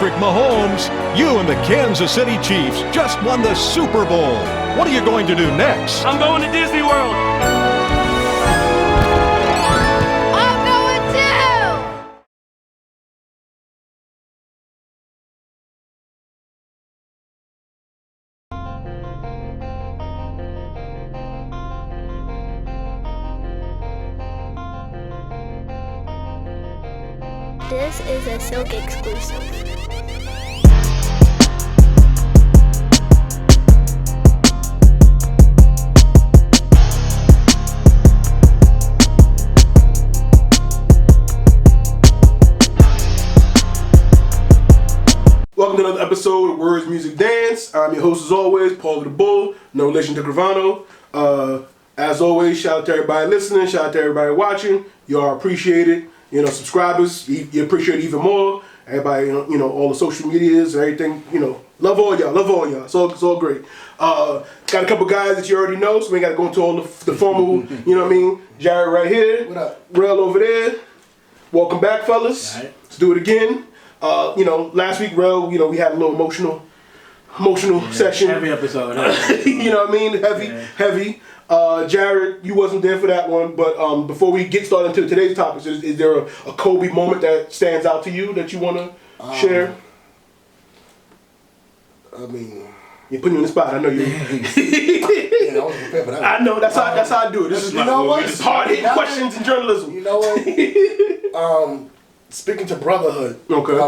Patrick Mahomes, you and the Kansas City Chiefs just won the Super Bowl. What are you going to do next? I'm going to Disney World. I'm going too! This is a Silk exclusive. Welcome to another episode of Words, Music, Dance. I'm your host as always, Paul the Bull, no relation to Gravano. As always, shout out to everybody listening, shout out to everybody watching. You are appreciated. You know, subscribers, you appreciate it even more. Everybody, you know, all the social medias and everything, you know, love all y'all. It's all great. Got a couple guys that you already know, so we got to go into all the formal, you know what I mean? Jared right here. What up? Rel over there. Welcome back, fellas. All right. Let's do it again. You know, last week, Rel, you know, we had a little emotional session. Heavy episode. You know what I mean? Heavy. Jared, you wasn't there for that one, but before we get started into today's topics, is there a Kobe moment that stands out to you that you want to share? I mean, You're putting you on the spot. I know you. yeah, I wasn't prepared for that. I know that's how I do it. This is You know what? This is hard-hitting questions in journalism. You know what? Speaking to brotherhood. Okay.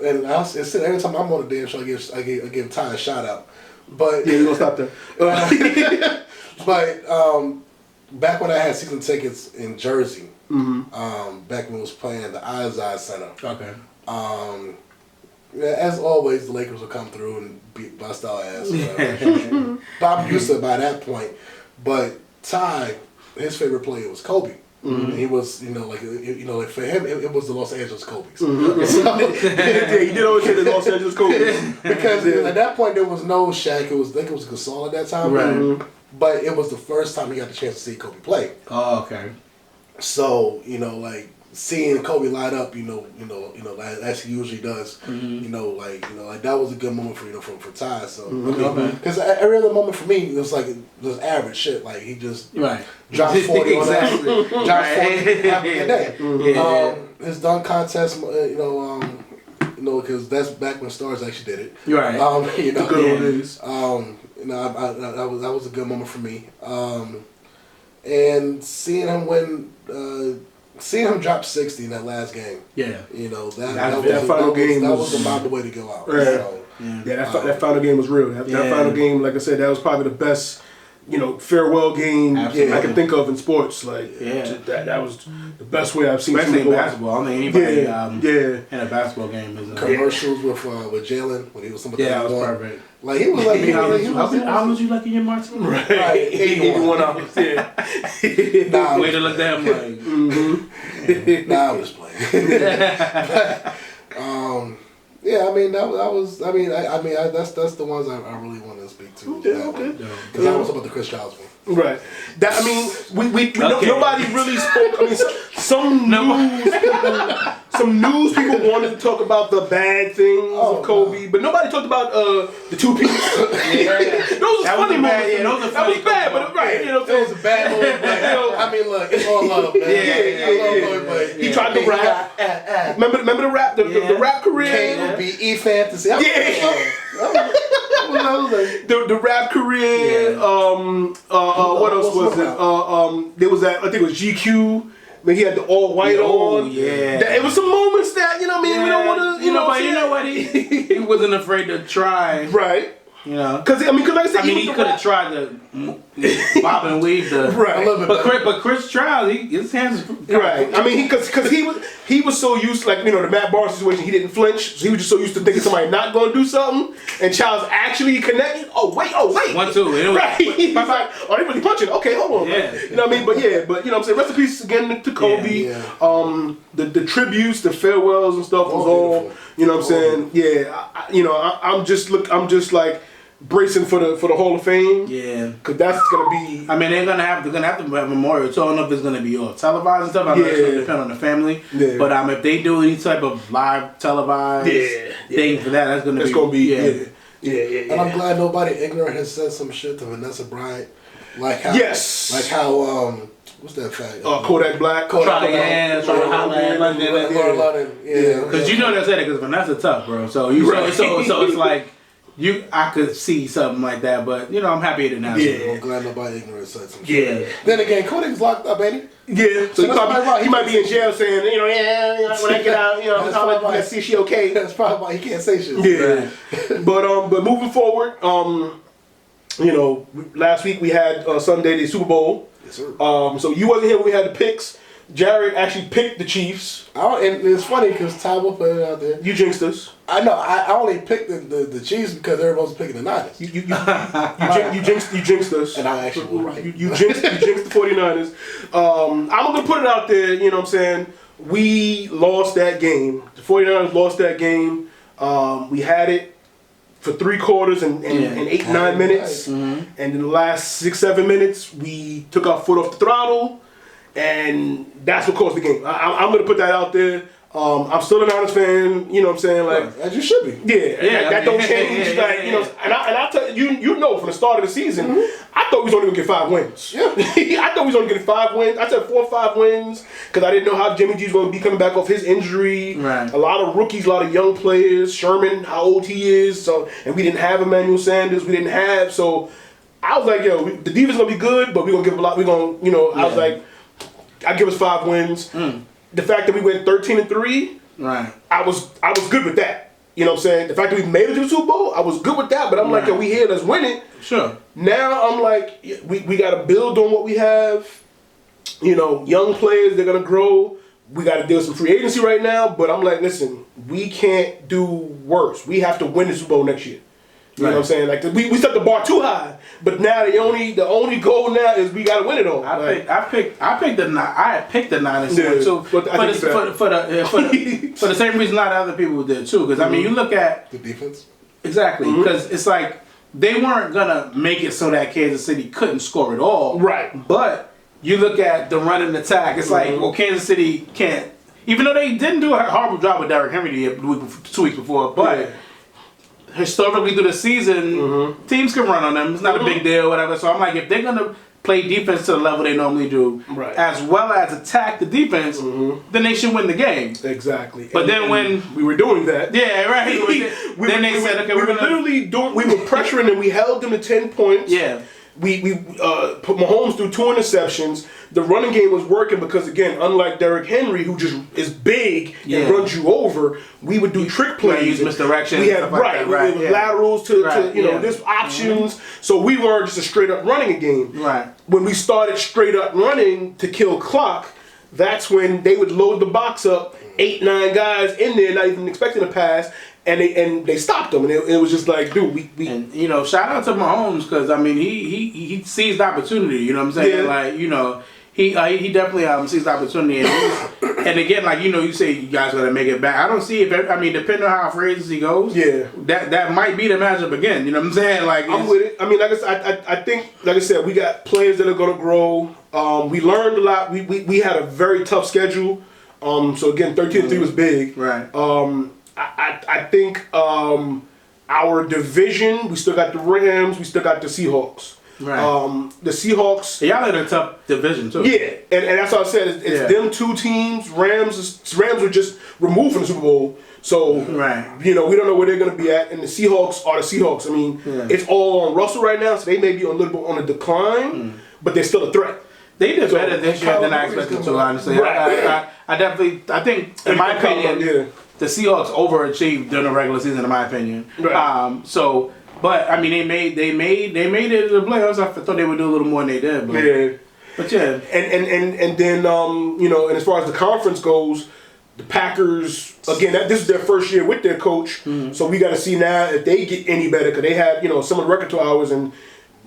And it's every time I'm on the damn show, I give Ty a shout out. But Yeah, we're gonna stop there. but back when I had season tickets in Jersey, back when we was playing at the Izod Center. Okay. As always, the Lakers would come through and bust our ass. Bob used to by that point, but Ty, his favorite player was Kobe. And he was, like for him, it was the Los Angeles Kobe's. Yeah, he did always say the Los Angeles Kobe. Because at that point there was no Shaq. I think it was Gasol at that time. Right. But it was the first time he got the chance to see Kobe play. Oh, okay. So seeing Kobe light up, as he usually does, that was a good moment for Ty. So because every other moment for me, it was average shit. Like he just dropped 40 on that, dropped 40 every day. His dunk contest, because that's back when stars actually did it. Right. The good old days. That was a good moment for me. And seeing him win. Seeing him drop 60 in that last game, Yeah. That final game was about the way to go out. Right. So, that final game was real. That final game, like I said, that was probably the best, farewell game I can think of in sports. That was the best way I've seen. Especially in basketball. I mean, anybody in a basketball game is commercials with Jalen when he was somebody. Yeah, that was perfect. Like he was like, how much you lucky in Martin? Right. 81 hours. Yeah. Way to look at him like. Nah, I'm just playing. That's the ones I really want to speak to. Yeah, okay. Because I was talking about the Chris Childs one. Right. Nobody really spoke. I mean, some news people wanted to talk about the bad things of Kobe, but nobody talked about the two people. Those are funny moments. Yeah, those are funny. That was bad, but right. It was a bad moment. Look, it's all love, man. Yeah. He tried to rap. Remember the rap, the rap career. K-O-B-E fantasy. The rap career. What else was it? There was that. I think it was GQ. When he had the all white on. Yeah. It was some moments that we don't want to. But you know what? He wasn't afraid to try. Right. Because like I said, he could have tried to bob and weave the right. But Chris Childs, his hands right. I mean, because he was so used, the Matt Barnes situation, he didn't flinch. So he was just so used to thinking somebody not going to do something, and Childs actually connected. Oh wait. 1, 2. Right. He's like, oh, they really punching. Okay, hold on. Yeah. You know what I mean? But you know what I'm saying. Rest in peace again to Kobe. Yeah. The tributes, the farewells and stuff was all. You know what I'm saying? Yeah. I'm just like. bracing for the Hall of Fame. Yeah, because that's gonna be. I mean, they're gonna have to have a memorial. So I don't know if it's gonna be all televised and stuff. I know it's gonna depend on the family. Yeah. But if they do any type of live televised thing for that, that's gonna be. Yeah. And I'm glad nobody ignorant has said some shit to Vanessa Bryant, like how what's that fact? Kodak Black. Trying to holler at London. Yeah. Because you know they said it because Vanessa tough, bro. So so it's like. I could see something like that, but I'm happy it didn't happen. Yeah, I'm glad nobody ignorant said some shit. Yeah. Then again, Kodak's locked up, ain't he? Yeah. So he might be in jail saying, when I get out, I'm calling to see she okay. That's probably why he can't say shit. Yeah. But moving forward, last week we had Sunday the Super Bowl. Yes, sir. So you wasn't here when we had the picks. Jared actually picked the Chiefs. And it's funny because Ty will put it out there. You jinxed us. I know. I only picked the Chiefs because everyone was picking the Niners. You jinxed us. And I actually was right. You jinxed the 49ers. I'm going to put it out there, you know what I'm saying? We lost that game. The 49ers lost that game. We had it for 3 quarters and 8-9 minutes. Mm-hmm. And in the last 6-7 minutes, we took our foot off the throttle. And that's what caused the game. I'm going to put that out there. I'm still a Niners fan, you know what I'm saying? Like, as you should be. Yeah, that don't change. And I'll tell you, from the start of the season, I thought we was only going to get 5 wins. Yeah. I thought we was only going to get 5 wins. I said 4 or 5 wins because I didn't know how Jimmy G was going to be coming back off his injury. Right. A lot of rookies, a lot of young players. Sherman, how old he is. And we didn't have Emmanuel Sanders. So I was like, the defense going to be good, but we're going to give a lot. We're going to, I was like, I give us 5 wins. The fact that we went 13-3, right? I was good with that. You know what I'm saying? The fact that we made it to the Super Bowl, I was good with that. But I'm like, we here, let's win it. Sure. Now I'm like, we got to build on what we have. Young players, they're gonna grow. We got to deal with some free agency right now. But I'm like, listen, we can't do worse. We have to win the Super Bowl next year. You know what I'm saying? Like we set the bar too high, but now the only goal now is we got to win it all. I picked the Niners too for the same reason a lot of other people did too. Because I mean, you look at the defense exactly because it's like they weren't gonna make it so that Kansas City couldn't score at all, right? But you look at the run and attack. It's like Kansas City can't, even though they didn't do a horrible job with Derrick Henry 2 weeks before, but. Historically through the season, teams can run on them. It's not a big deal, whatever. So I'm like, if they're gonna play defense to the level they normally do, as well as attack the defense, then they should win the game. Exactly. But then when we were doing that, they said, okay, we were literally doing. We were pressuring and we held them to 10 points. Yeah. We put Mahomes through 2 interceptions. The running game was working because, again, unlike Derrick Henry, who just is big and runs you over, we would do trick plays. Misdirection. We had laterals to there's options. So we weren't just a straight up running a game. Right. When we started straight up running to kill clock, that's when they would load the box up, 8-9 guys in there, not even expecting a pass. And they stopped them, and it was just like, dude, we and shout out to Mahomes because I mean he seized the opportunity. You know what I'm saying? Like he definitely seized the opportunity, and again, like you say you guys gotta make it back. I don't see depending on how free agency goes, that might be the matchup again. You know what I'm saying? Like I'm with it. I mean, like I think, like I said, we got players that are gonna grow. We learned a lot. We had a very tough schedule. So again, 13-3 was big. Right. I think our division, we still got the Rams, we still got the Seahawks. Right. The Seahawks. Y'all had a tough division too. Yeah, and that's what I said. It's them 2 teams. Rams were just removed from the Super Bowl. So we don't know where they're going to be at. And the Seahawks are the Seahawks. I mean, it's all on Russell right now, so they may be a little bit on a decline, but they're still a threat. They did better this year than I expected to, honestly. Right. I think, in my opinion, the Seahawks overachieved during the regular season, in my opinion. Right. But I mean, they made it to the playoffs. I thought they would do a little more than they did. But yeah. And then and as far as the conference goes, the Packers again. This is their first year with their coach, so we got to see now if they get any better because they had some of the record to ours and.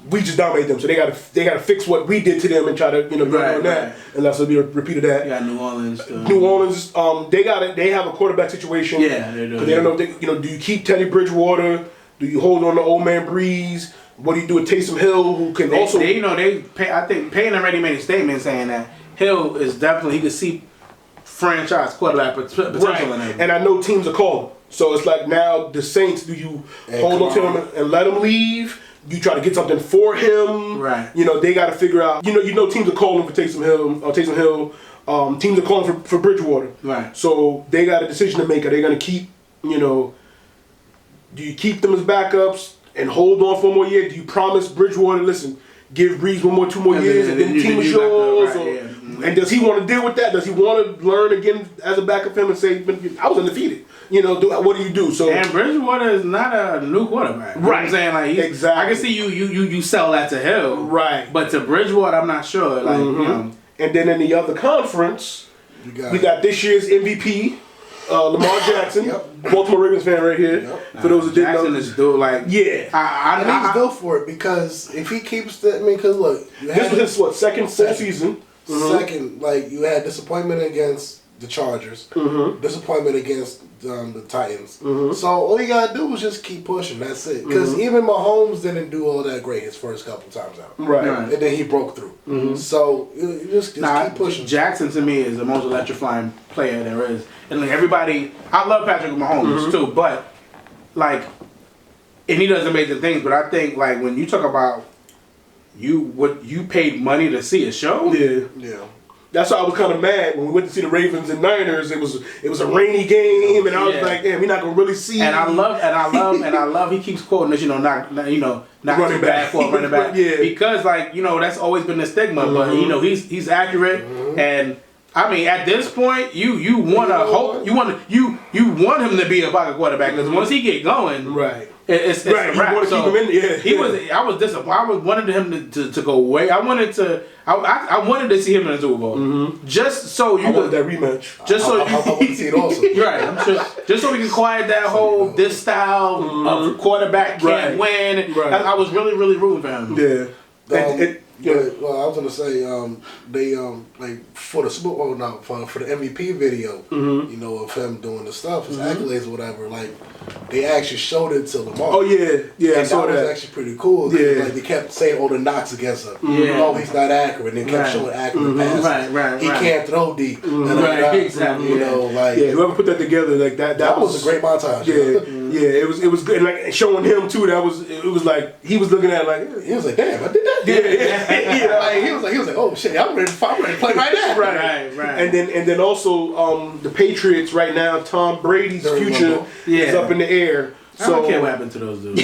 We just dominated them, so they got to fix what we did to them and try to build on that, unless it'll be a repeat of that. You got New Orleans. New Orleans, they have a quarterback situation. Yeah, they do. They don't know. Do you keep Teddy Bridgewater? Do you hold on to old man Breeze? What do you do with Taysom Hill, who can also? I think Payne already made a statement saying that Hill is definitely, he could see franchise quarterback potential in him. And I know teams are calling. So it's like now the Saints, do you hold on to him and let him leave? You try to get something for him. Right. You know, they got to figure out. You know, teams are calling for Taysom Hill. Teams are calling for Bridgewater. Right. So they got a decision to make. Are they going to keep, do you keep them as backups and hold on for one more year? Do you promise Bridgewater, listen, give Breeze 2 more years and then the team is yours? And does he want to deal with that? Does he want to learn again as a backup for him and say, I was undefeated? What do you do? So and Bridgewater is not a new quarterback. You know what I'm saying? Like, exactly. I can see you sell that to Hill. Right. But to Bridgewater, I'm not sure. Like, And then in the other conference, we got this year's MVP, Lamar Jackson. Baltimore Ravens fan right here. For those who didn't know. Jackson is due, like, and he's due for it because if he keeps because look, this was his second full season. Second, like you had disappointment against the Chargers, disappointment against the Titans. So all you gotta do is just keep pushing. That's it. Because even Mahomes didn't do all that great his first couple times out. Right. And then he broke through. So you just keep pushing. Jackson to me is the most electrifying player there is. And like everybody, I love Patrick Mahomes too, but like, and he does amazing things. But I think like when you talk about what you paid money to see a show. Yeah. That's why I was kind of mad when we went to see the Ravens and Niners. It was a rainy game, and I was like, "Damn, we're not gonna really see." And I love. He keeps quoting this, not running too bad for a running back, because like that's always been the stigma. But he's accurate, and I mean at this point, you want to hope you want him to be a pocket quarterback because once he get going, right. It's right. a wrap. You want to keep him in. I was disappointed. I wanted him to go away. I wanted to see him in the Super Bowl. Just so you wanted that rematch. Just so I want to see it also. Right. I'm sure. Just so we can quiet that whole this style of quarterback can't win. Right. I was really rooting for him. Yeah. Well, I was gonna say they like for the Super Bowl for the MVP video, of him doing the stuff, his accolades or whatever. Like they actually showed it to Lamar. Oh yeah, and that was actually pretty cool. Yeah, like they kept saying all the knocks against him. No, he's not accurate. And they kept showing accurate passes. Right. He can't throw deep. Exactly. Whoever put that together, like that was a great montage. Yeah, it was good. And like showing him too, it was like he was looking at it like he was like, damn, I did that. Like, he was like, oh shit, I'm ready to play right now. Right. And then also the Patriots right now, Tom Brady's future is up in the air. I don't care what happened to those dudes.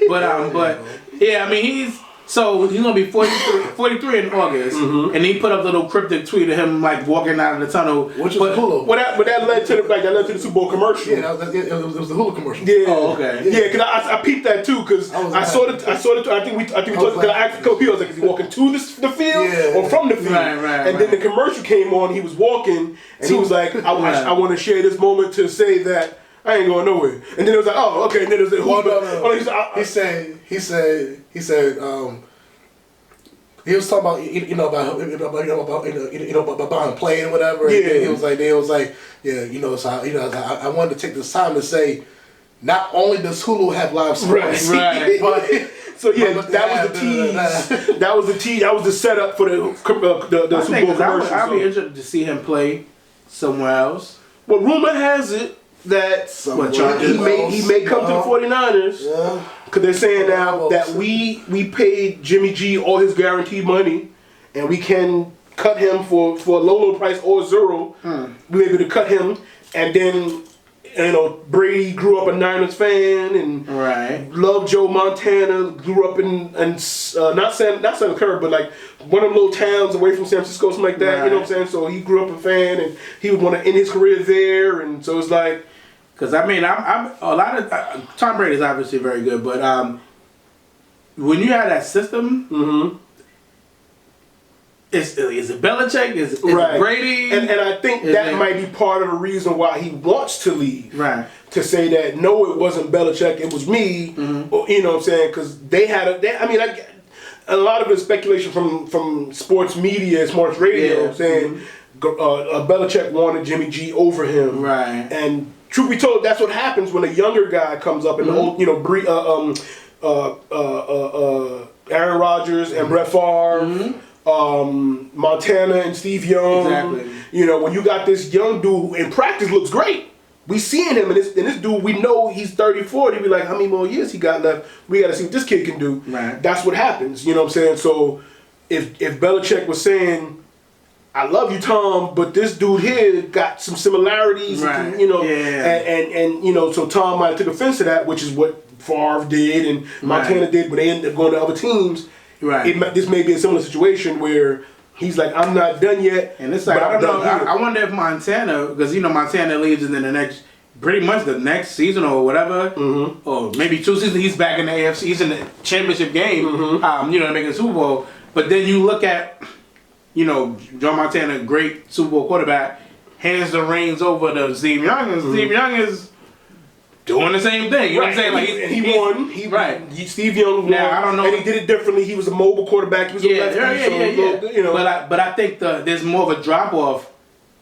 but yeah, I mean he's gonna be 43 in August, and he put up a little cryptic tweet of him like walking out of the tunnel. Which was Hulu. But that led to the Super Bowl commercial. Yeah, it was the Hulu commercial. Yeah. Oh, okay. Yeah, because I peeped that too because I saw it. I think we talked because I asked a couple people. I was like, is he walking to the field or from the field? Right. And then the commercial came on. He was walking, and he was like, I want to share this moment to say that I ain't going nowhere. And then it was like, oh, okay. And then it was like, he said, he was talking about about playing and whatever. Yeah. And he was like, so I wanted to take this time to say, not only does Hulu have live sports, right. but so that was the tease. That was the tease. That was the setup for the Super Bowl commercial. I'd be interested to see him play somewhere else. Well, rumor has it that he may come to the 49ers. Yeah. Because they're saying now that we paid Jimmy G all his guaranteed money, and we can cut him for a low price or zero. We were able to cut him, and then Brady grew up a Niners fan and loved Joe Montana. Grew up in not Santa Clara, but like one of them little towns away from San Francisco, something like that. You know what I'm saying? So he grew up a fan, and he would want to end his career there, and so it's like. Because I mean, I'm a lot of Tom Brady is obviously very good, but when you have that system, is it Belichick? Is it Brady? And I think that might be part of the reason why he wants to leave. Right. To say that no, it wasn't Belichick, it was me. Or, you know what I'm saying? Because they had a lot of it is speculation from sports media, sports radio, saying. Belichick wanted Jimmy G over him, right? And truth be told, that's what happens when a younger guy comes up and the old, Aaron Rodgers and Brett Favre, Montana and Steve Young. Exactly. You know, when you got this young dude who in practice looks great. We seeing him, and this dude, we know he's 34. They be like, how many more years he got left? We got to see what this kid can do. Right. That's what happens. You know what I'm saying? So if Belichick was saying, I love you, Tom, but this dude here got some similarities, right. and, and so Tom might have took offense to that, which is what Favre did and Montana did, but they ended up going to other teams. Right. This may be a similar situation where he's like, I'm not done yet. And it's like, I don't know. I wonder if Montana, because Montana leaves and then pretty much the next season or whatever, or maybe 2 seasons, he's back in the AFC. He's in the championship game, making the Super Bowl. But then you look at, Joe Montana, great Super Bowl quarterback, hands the reins over to Steve Young, and Steve Young is doing the same thing. You know what I'm saying? Like he won. Steve Young won. Now, I don't know. And he did it differently. He was a mobile quarterback. He was a lefty. But I think there's more of a drop off.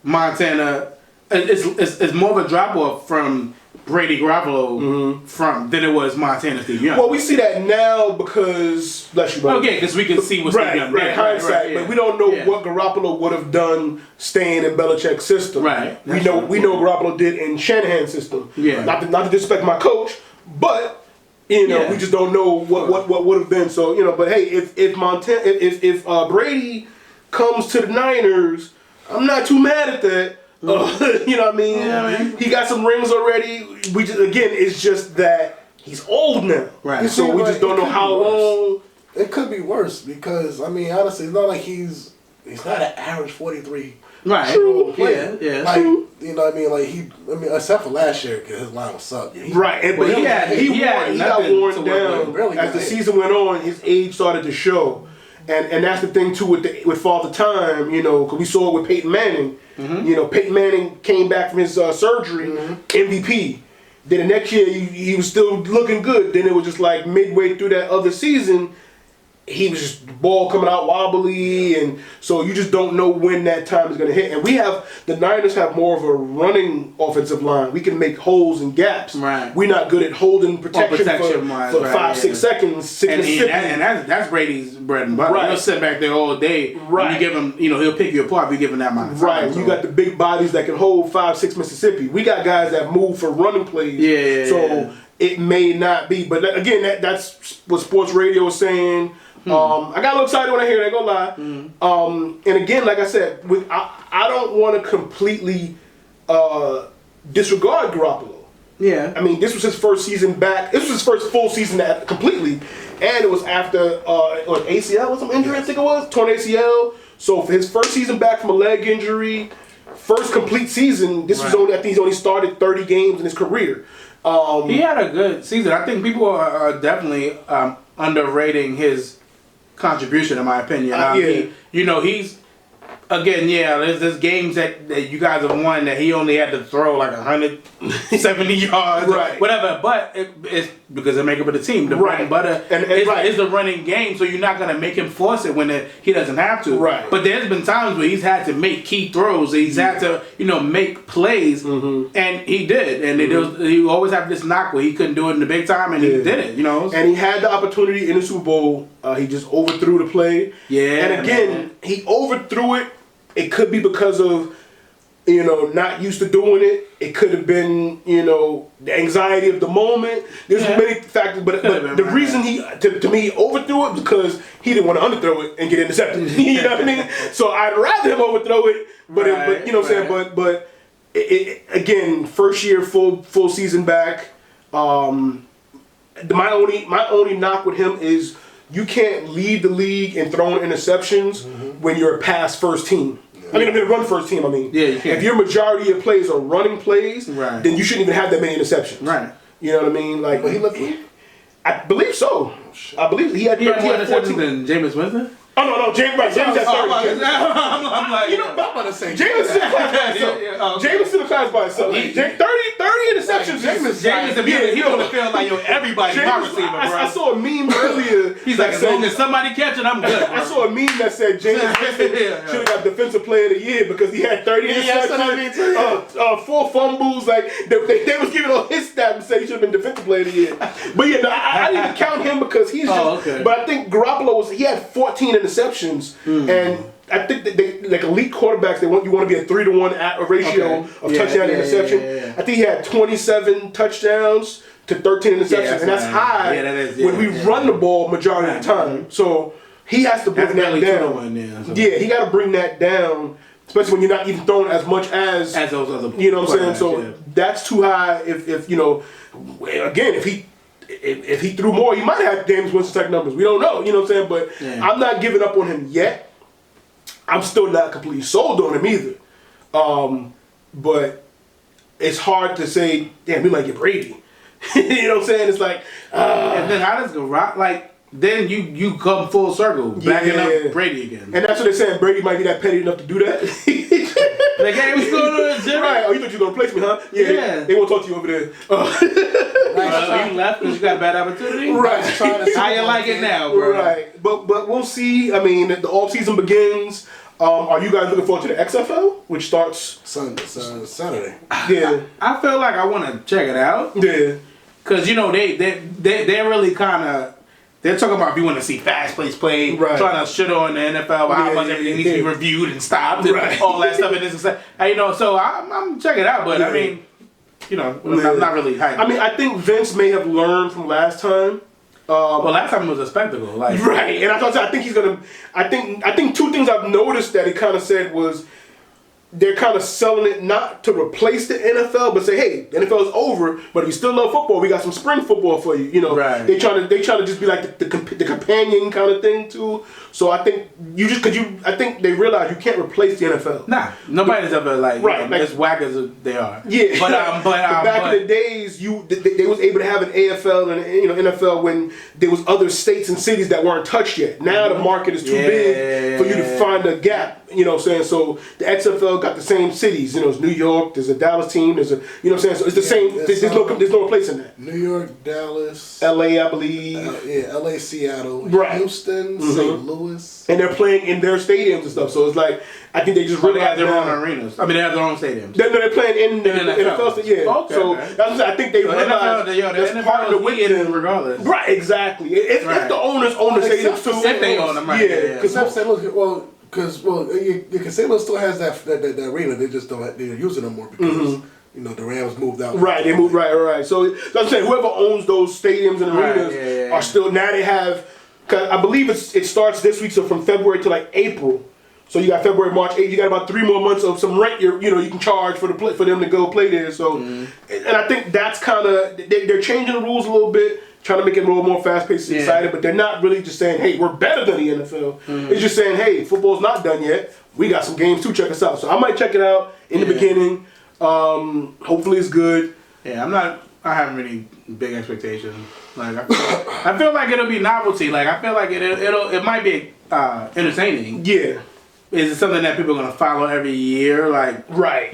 Montana, it's more of a drop off from Brady Garoppolo than it was Montana Steve Young. Well, we see that now because bless you, brother. Okay, because we can see what Steve Young did. Hindsight, but we don't know what Garoppolo would have done staying in Belichick's system. Right. We know Garoppolo did in Shanahan's system. Yeah. Not to disrespect my coach, but we just don't know what would have been. So but hey, if Brady comes to the Niners, I'm not too mad at that. You know what I mean? Yeah, He got some rings already. It's just that he's old now. Right. So we just don't know how long. It could be worse because honestly, it's not like he's not an average 43. Right. True. Player. Yeah. Like like except for last year because his line was sucked. Right. But he got worn down as the season went on. His age started to show. And that's the thing too with Father Time, because we saw it with Peyton Manning. Peyton Manning came back from his surgery, MVP. Then the next year he was still looking good. Then it was just like midway through that other season, he was just the ball coming out wobbly, and so you just don't know when that time is going to hit. And the Niners have more of a running offensive line. We can make holes and gaps. Right. We're not good at holding protection for 5-6 seconds. And that's Brady's bread and butter. Right. He'll sit back there all day. Right. You give him, he'll pick you apart if you give him that amount of time. Right. You got the big bodies that can hold 5-6 Mississippi. We got guys that move for running plays. It may not be, but again, that's what sports radio is saying. I got a little excited when I hear that, gonna lie. And again, like I said, I don't want to completely disregard Garoppolo. Yeah. I mean, this was his first season back. This was his first full season completely. And it was after ACL or some injury, I think it was. Torn ACL. So for his first season back from a leg injury, first complete season, I think he's only started 30 games in his career. He had a good season. I think people are definitely underrating his contribution, in my opinion. He's again, there's games that you guys have won that he only had to throw like 170 yards, right? Whatever. But it's because they make up of the team. The bread and butter is the running game, so you're not gonna make him force it when he doesn't have to. Right. But there's been times where he's had to make key throws. He's had to make plays, and he did. And he always had this knock where he couldn't do it in the big time, and he did it. And he had the opportunity in the Super Bowl. He just overthrew the play. Yeah. And again, he overthrew it. It could be because of, not used to doing it. It could have been, the anxiety of the moment. There's many factors, but the reason he overthrew it because he didn't want to underthrow it and get intercepted. You know what I mean? So I'd rather him overthrow it, but you know what I'm saying? But again, first year full season back. My only knock with him is you can't lead the league in throwing interceptions when you're a pass first team. I mean, run first team. Yeah, you can. If your majority of plays are running plays, then you shouldn't even have that many interceptions. Right. You know what I mean? Like, but he looked. I believe so. I believe he had more 14 than Jameis Winston. Oh no, James had 30. I'm like, I'm about to say Jameis is in a class by himself. Jameis is in a class by himself. 30 interceptions. interceptions. Jameis, he gonna feel like everybody my receiver, bro. I saw a meme earlier. He's like, as long as somebody catch it, I'm good. I saw a meme that said James Winston should have got Defensive Player of the Year because he had 30 interceptions, 4 fumbles. Like they was giving all his stats and said he should have been Defensive Player of the Year. But yeah, no, I didn't even count him because he's just. Okay. But I think Garoppolo he had 14 interceptions and. I think that they like elite quarterbacks. You want to be a 3-to-1 ratio of touchdown to interception. I think he had 27 touchdowns to 13 interceptions, and that's high when we run the ball majority of the time. So he has to bring that down. He got to bring that down, especially when you're not even throwing as much as those other. You know what I'm saying? So that's too high. If you know, again, if he threw more, he might have James Winston type numbers. We don't know. You know what I'm saying? But I'm not giving up on him yet. I'm still not completely sold on him either. But it's hard to say, damn, we might get Brady. You know what I'm saying? It's like... and then how does Garoppolo... Like, then you come full circle, backing up Brady again. And that's what they're saying. Brady might be that petty enough to do that. Like, hey, what's going on, Jimmy? Right. Oh, you thought you were going to place me, huh? Yeah. They won't talk to you over there. So you left because you got a bad opportunity? Right. How you like it now, bro? Right. But we'll see. I mean, the offseason begins. Are you guys looking forward to the XFL, which starts Saturday? Yeah. I feel like I want to check it out. Yeah. Because, you know, they're really kind of... They're talking about if you want to see fast plays played, trying to shit on the NFL about how much everything needs to be reviewed and stopped and all that stuff. And this and you know, so I'm checking it out. But, I mean, you know, I'm not really hyped. I mean, I think Vince may have learned from last time. Well, last time it was a spectacle, like and I think he's gonna. I think 2 things I've noticed that he kind of said was they're kind of selling it not to replace the NFL, but say, hey, the NFL is over, but if you still love football, we got some spring football for you. You know, they trying to just be like the companion kind of thing too. So I think I think they realize you can't replace the NFL. Nah, nobody's ever like as whack as they are. Yeah, but back in the days, they was able to have an AFL and NFL when there was other states and cities that weren't touched yet. Now the market is too big for you to find a gap. You know what I'm saying? So the XFL got the same cities. You know, it's New York. There's a Dallas team. There's a, you know what I'm saying? So it's the same. There's no place in that. New York, Dallas, LA, I believe. LA, Seattle, Houston, St. Louis, and they're playing in their stadiums and stuff. So it's like I think they just really have their own arenas. I mean, they have their own stadiums. They're playing in the NFL stadium. Yeah. Okay, so that's what I think they realize. That's part of the win regardless. Right. Exactly. If the owners own the stadiums too, if they own them, right? Yeah. Because St. Louis still has that arena. They just they're using them more because you know the Rams moved out. Right, they moved right. So that's what I'm saying. Whoever owns those stadiums and arenas are still now they have. Cause I believe it starts this week, so from February to like April. So you got February, March, April. You got about 3 more months of some rent. You can charge for them to go play there. So, and I think that's kind of they're changing the rules a little bit. Trying to make it a little more fast-paced and exciting, but they're not really just saying, hey, we're better than the NFL. It's just saying, hey, football's not done yet. We got some games too, check us out. So I might check it out in the beginning. Hopefully it's good. Yeah, I haven't really big expectations. Like I feel like it'll be novelty. Like I feel like it might be entertaining. Yeah. Is it something that people are gonna follow every year? Like like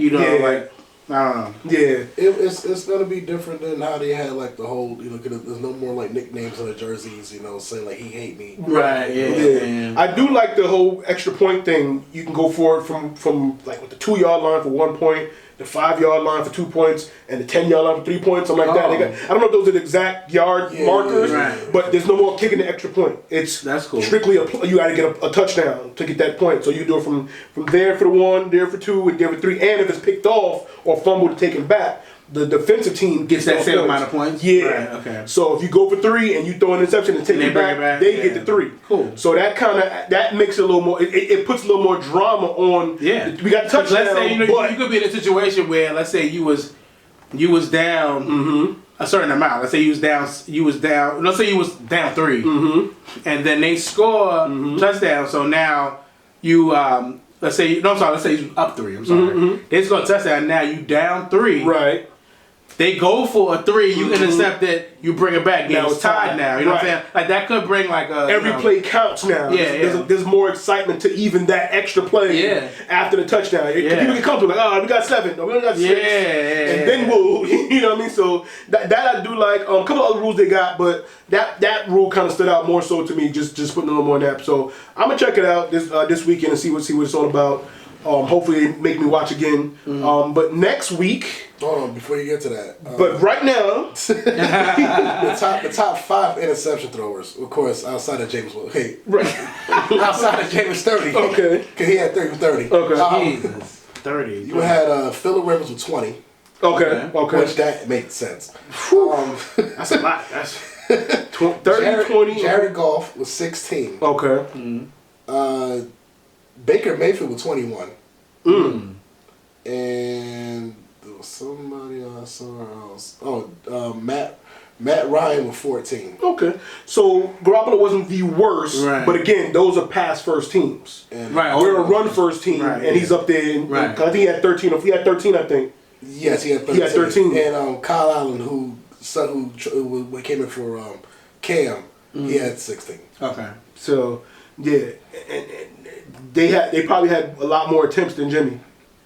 I don't know. Yeah, it's gonna be different than how they had like the whole. You know, there's no more like nicknames on the jerseys. You know, saying like he hate me. Right. Yeah. I do like the whole extra point thing. You can go for it from like with the 2-yard line for 1 point, the 5-yard line for 2 points, and the 10-yard line for 3 points. Something like that. I don't know if those are the exact yard markers, but there's no more kicking the extra point. That's cool. Strictly you got to get a touchdown to get that point. So you do it from there for the 1, there for 2, and there for 3. And if it's picked off or fumbled taken back, the defensive team gets that same amount of points. Yeah. Right, okay. So if you go for 3 and you throw an interception and take it back, they get the 3. Cool. So that makes it a little more. It puts a little more drama on. Yeah. We got touchdown. Let's say you could be in a situation where let's say you was down a certain amount. Let's say you was down. Let's say you was down 3, and then they score touchdown. So now you let's say you up 3. I'm sorry. They score a touchdown. Now you down 3. Right. they go for a 3, you intercept it, you bring it back. Now it's tied now. You know what I'm saying? Like that could bring like a every play counts now. There's more excitement to even that extra play after the touchdown. People get comfortable like, oh, we got 7, no, we only got 6, and then we'll, you know what I mean? So that I do like. A couple other rules they got, but that rule kind of stood out more so to me. Just putting a little more in that. So I'm gonna check it out this weekend and see what it's all about. Hopefully they make me watch again. But next week. Hold on, before you get to that. But right now, the top 5 interception throwers, of course, outside of James. Okay, outside of James 30. Okay, because he had 30. Okay, Jesus, 30. You had Phillip Rivers with 20. Okay. Which that makes sense. That's a lot. That's 30, 20. Jared Goff was 16. Okay. Baker Mayfield with 21. And there was somebody somewhere else. Matt Ryan with 14. Okay. So Garoppolo wasn't the worst, but again, those are pass first teams. And we're a run first team, and he's up there. I think he had 13. If he had 13, I think. Yes, he had 13. He had 13. And Kyle Allen, who came in for Cam, he had 16. Okay. So yeah, and they probably had a lot more attempts than Jimmy.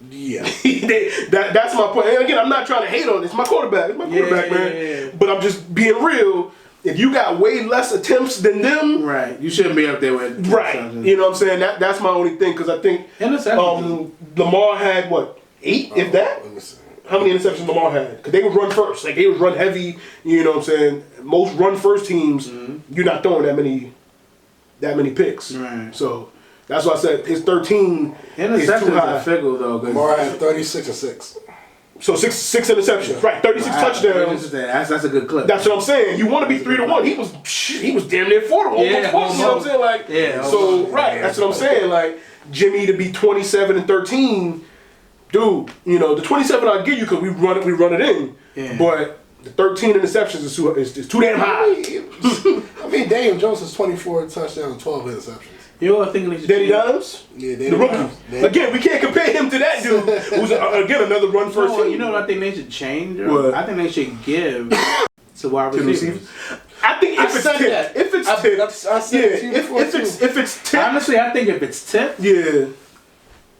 Yeah. That's my point. And again, I'm not trying to hate on it. It's my quarterback. It's my quarterback, man. Yeah. But I'm just being real. If you got way less attempts than them, you shouldn't be up there with you know what I'm saying? That's my only thing, because I think Lamar had what, 8, if that? How many interceptions Lamar had? Because they would run first. Like, they would run heavy. You know what I'm saying? Most run first teams, you're not throwing that many picks. Right. So that's why I said his 13 is too high. Fickle, though. Lamar had 36 and 6. So six interceptions, right? 36 touchdowns. That's a good clip. That's what I'm saying. You want to be 3-1. He was damn near 4-1. You know what I'm saying? Like, that's what I'm saying. Like, Jimmy to be 27 and 13, dude. You know, the 27 I'll give you because we run it in. Yeah. But the 13 interceptions is too damn high. I mean, Daniel Jones has 24 touchdowns, 12 interceptions. You know what I think? Danny Dimes? Yeah, the rookie. Again, we can't compare him to that dude who's, again, another run first team. You know what I think they should change? I think they should give to wide receivers. I think if it's tipped. If it's tipped. Honestly, I think if it's tipped. Yeah.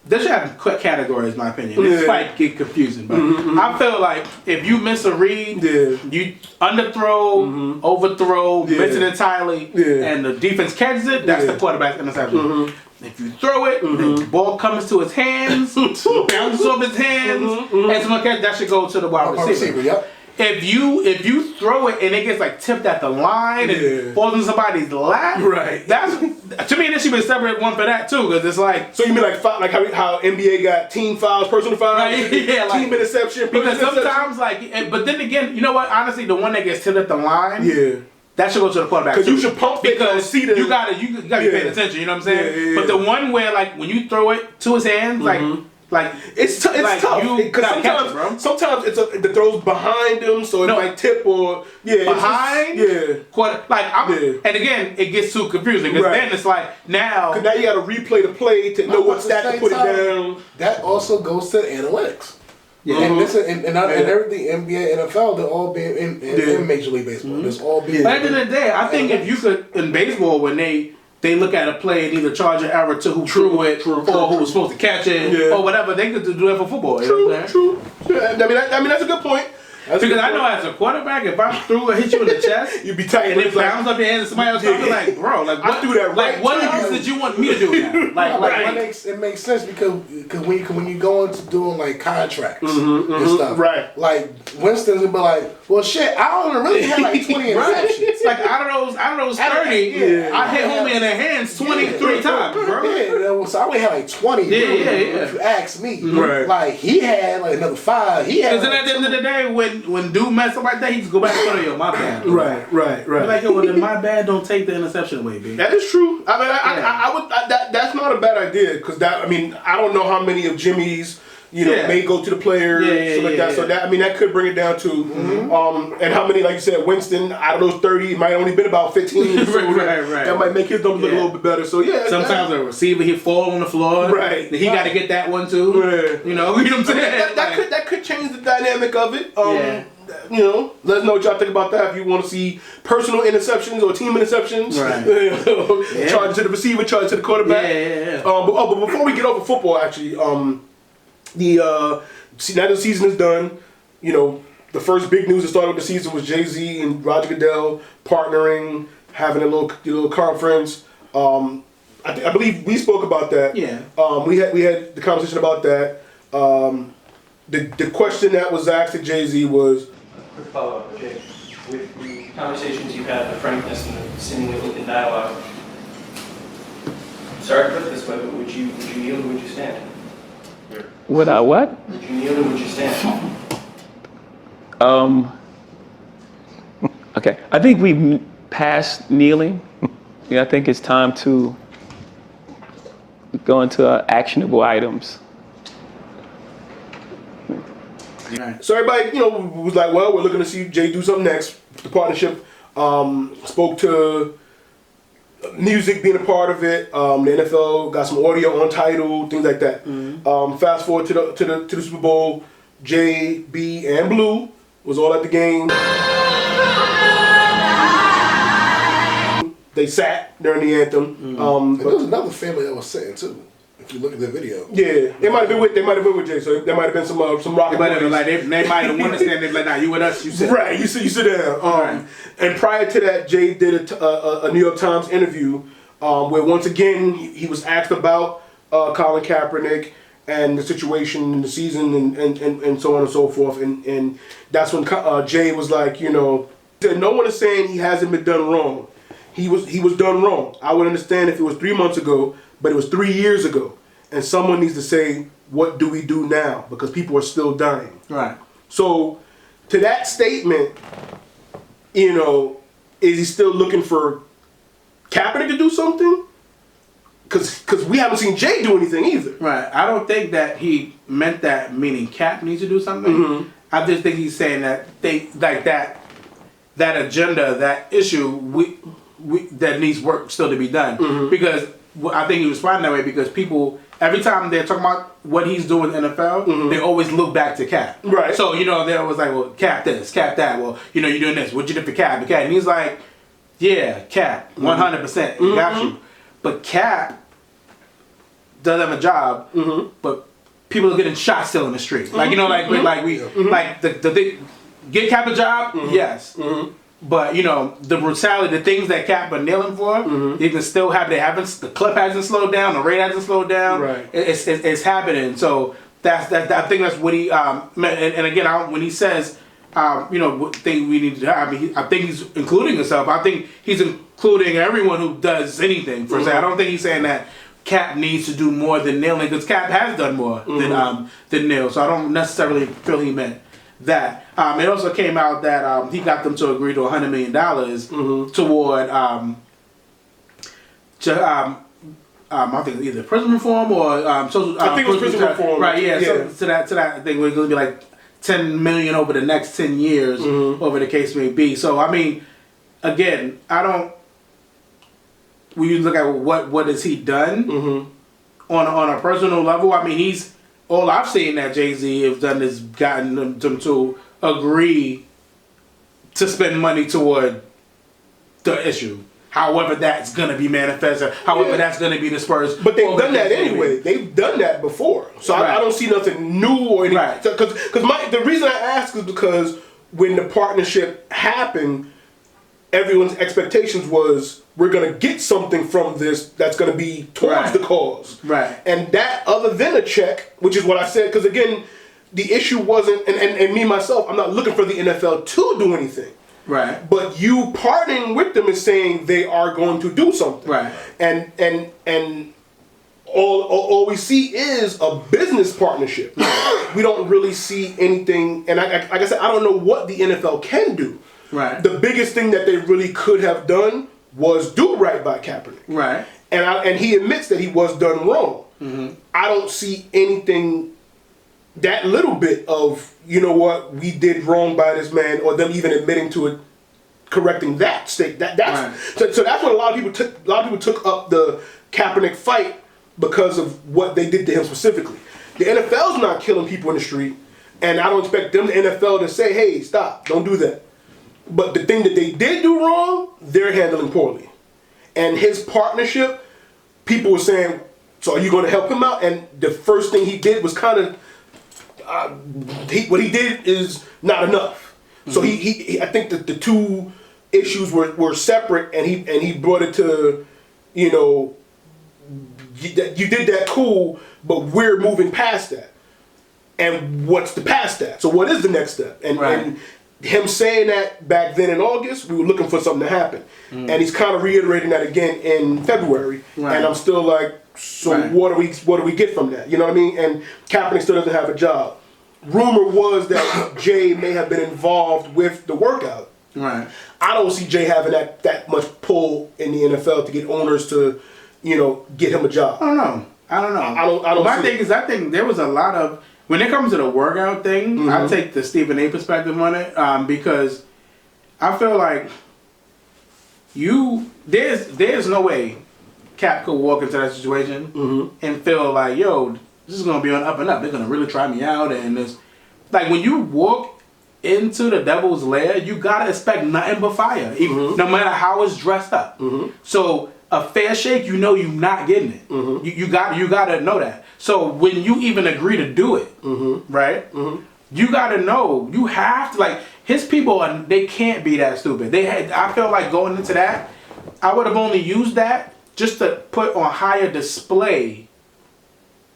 They should have quick categories, in my opinion. This might get confusing, but I feel like if you miss a read, you underthrow, overthrow, miss it entirely, and the defense catches it, that's the quarterback's interception. If you throw it, the ball comes to his hands, bounces off his hands, and someone catch, that should go to the wide receiver. Yep. If you throw it and it gets like tipped at the line and falls in somebody's lap, that's to me. There should be a separate one for that too, because it's like. So you mean like how NBA got team fouls, personal fouls, team interception, because sometimes but then again, you know what? Honestly, the one that gets tipped at the line, that should go to the quarterback. Because you should pump because see the, you gotta be paying attention. You know what I'm saying? But the one where like when you throw it to his hands, like it's tough because sometimes the throw's behind him, so it might tip or behind. And again, it gets too confusing because then it's like now you got to replay the play to know what stat to put it down. That also goes to analytics. Yeah, and everything NBA, NFL, they're all being in Major League Baseball. There's all being. But at the end of the day, I think if you could in baseball when they look at a play and either charge an error to who threw it or who was supposed to catch it or whatever. They could do that for football. True. I mean, that's a good point. Because I know as a quarterback, if I threw or hit you in the chest, you'd be tight and it bounced up your hand and somebody else I'd be like, bro, like what, I do that right. Like what else did you want me to do now? It makes sense because when you go into doing like contracts and stuff, like Winston's gonna be like, well, shit, I only really had like 20 interceptions. Like out of those 30, I hit homie in the hands 23 times, bro. Yeah, so I only had like 20. If you ask me, like he had like another 5. He had. Because at the end of the day, when dude mess up like that, he just go back and tell you, my bad. Right. Like, yo, well, then my bad don't take the interception away, baby. That is true. I mean, I would. That's not a bad idea because I mean, I don't know how many of Jimmy's may go to the players, like that. So that that could bring it down to, and how many, like you said, Winston out of those 30, it might only been about 15. That might make his numbers look a little bit better. So sometimes a receiver he fall on the floor, He got to get that one too. You know what I'm saying? That could change the dynamic of it. You know, let us know what y'all think about that. If you want to see personal interceptions or team interceptions, right. charge to the receiver, charge to the quarterback. Yeah. But before we get over football, actually, now the season is done. You know, the first big news that started with the season was Jay-Z and Roger Goodell partnering, having a little conference. I believe we spoke about that. Yeah. We had the conversation about that. The question that was asked to Jay-Z was, Quick follow-up, Jay. With the conversations you've had, the frankness and the seemingly open dialogue, sorry to put it this way, but would you kneel or would you stand? Would I what? Would you kneel or would you stand? Okay. I think we've passed kneeling. Yeah, I think it's time to go into actionable items. so everybody, was like, well, we're looking to see Jay do something next. The partnership spoke to music being a part of it. The NFL got some audio, Untitled, things like that. Fast forward to the Super Bowl, Jay, B, and Blue was all at the game. They sat during the anthem. And there was another family that was sitting too. If you look at the video. Yeah, they might have been with Jay, so there might have been some rock. They might have been like they might have wanted to stand there like, nah, you with us, you sit. Right, you sit down. Right. And prior to that, Jay did a New York Times interview where once again he was asked about Colin Kaepernick and the situation in the season and so on and so forth. And that's when Jay was like, no one is saying he hasn't been done wrong. He was done wrong. I would understand if it was 3 months ago, but it was 3 years ago. And someone needs to say, what do we do now? Because people are still dying. Right. So, to that statement, is he still looking for Kaepernick to do something? Because we haven't seen Jay do anything either. Right. I don't think that he meant that meaning Cap needs to do something. Mm-hmm. I just think he's saying that that agenda, that issue, we that needs work still to be done. Mm-hmm. Because I think he was responding that way because people, every time they're talking about what he's doing in the NFL, they always look back to Cap. Right. So, they're always like, well, Cap this, Cap that. Well, you're doing this. What you did for Cap? And he's like, yeah, Cap, 100%. He got you. But Cap does have a job, but people are getting shot still in the street. Like, like the thing, get Cap a job? Yes. But the brutality, the things that Cap are nailing for, you can still have. The clip hasn't slowed down. The rate hasn't slowed down. Right. It's happening. So that's I think that's what he and again when he says what thing we need to do. I think he's including himself. I think he's including everyone who does anything. For I don't think he's saying that Cap needs to do more than nailing because Cap has done more than nail. So I don't necessarily feel he meant that. It also came out that he got them to agree to $100 million toward I think either prison reform or social. I think it was prison reform. Right. Yeah. So to that, I think we're going to be like $10 million over the next 10 years, over the case may be. So I mean, again, I don't. When you look at what has he done on a personal level, I mean all I've seen that Jay-Z has done is gotten them to agree to spend money toward the issue. However that's going to be manifested, however that's going to be dispersed. But they've done that anyway. They've done that before. So I don't see nothing new or anything. Right. Because the reason I ask is because when the partnership happened, everyone's expectations was we're going to get something from this that's going to be towards the cause. Right. And that, other than a check, which is what I said, because again, the issue wasn't, and me myself, I'm not looking for the NFL to do anything. Right. But you partnering with them is saying they are going to do something. Right. And all we see is a business partnership. We don't really see anything, and like I said, I don't know what the NFL can do. Right. The biggest thing that they really could have done was do right by Kaepernick. Right. And he admits that he was done wrong. I don't see anything, that little bit of, what, we did wrong by this man, or them even admitting to it, correcting that state. That's right. So that's when a lot of people took up the Kaepernick fight because of what they did to him specifically. The NFL's not killing people in the street. And I don't expect them, the NFL, to say, hey, stop, don't do that. But the thing that they did do wrong, they're handling poorly. And his partnership, people were saying, so are you going to help him out? And the first thing he did was kind of, what he did is not enough. So he I think that the two issues were separate, and he brought it to, you know, you did that, cool, but we're moving past that. And what's the past that? So what is the next step? And him saying that back then in August, we were looking for something to happen. And he's kind of reiterating that again in February. Right. And I'm still like, so what do we get from that? You know what I mean? And Kaepernick still doesn't have a job. Rumor was that Jay may have been involved with the workout. Right. I don't see Jay having that much pull in the NFL to get owners to, you know, get him a job. I don't know. I don't My see thing is, I think there was a lot of, when it comes to the workout thing, I take the Stephen A perspective on it, because I feel like there's no way Cap could walk into that situation and feel like, yo, this is gonna be on up and up. They're gonna really try me out, and this, like, when you walk into the devil's lair, you gotta expect nothing but fire, even, no matter how it's dressed up. So a fair shake, you know, you're not getting it. You gotta know that. So when you even agree to do it, right? You gotta know, you have to, like, his people they can't be that stupid. I feel like going into that, I would have only used that just to put on higher display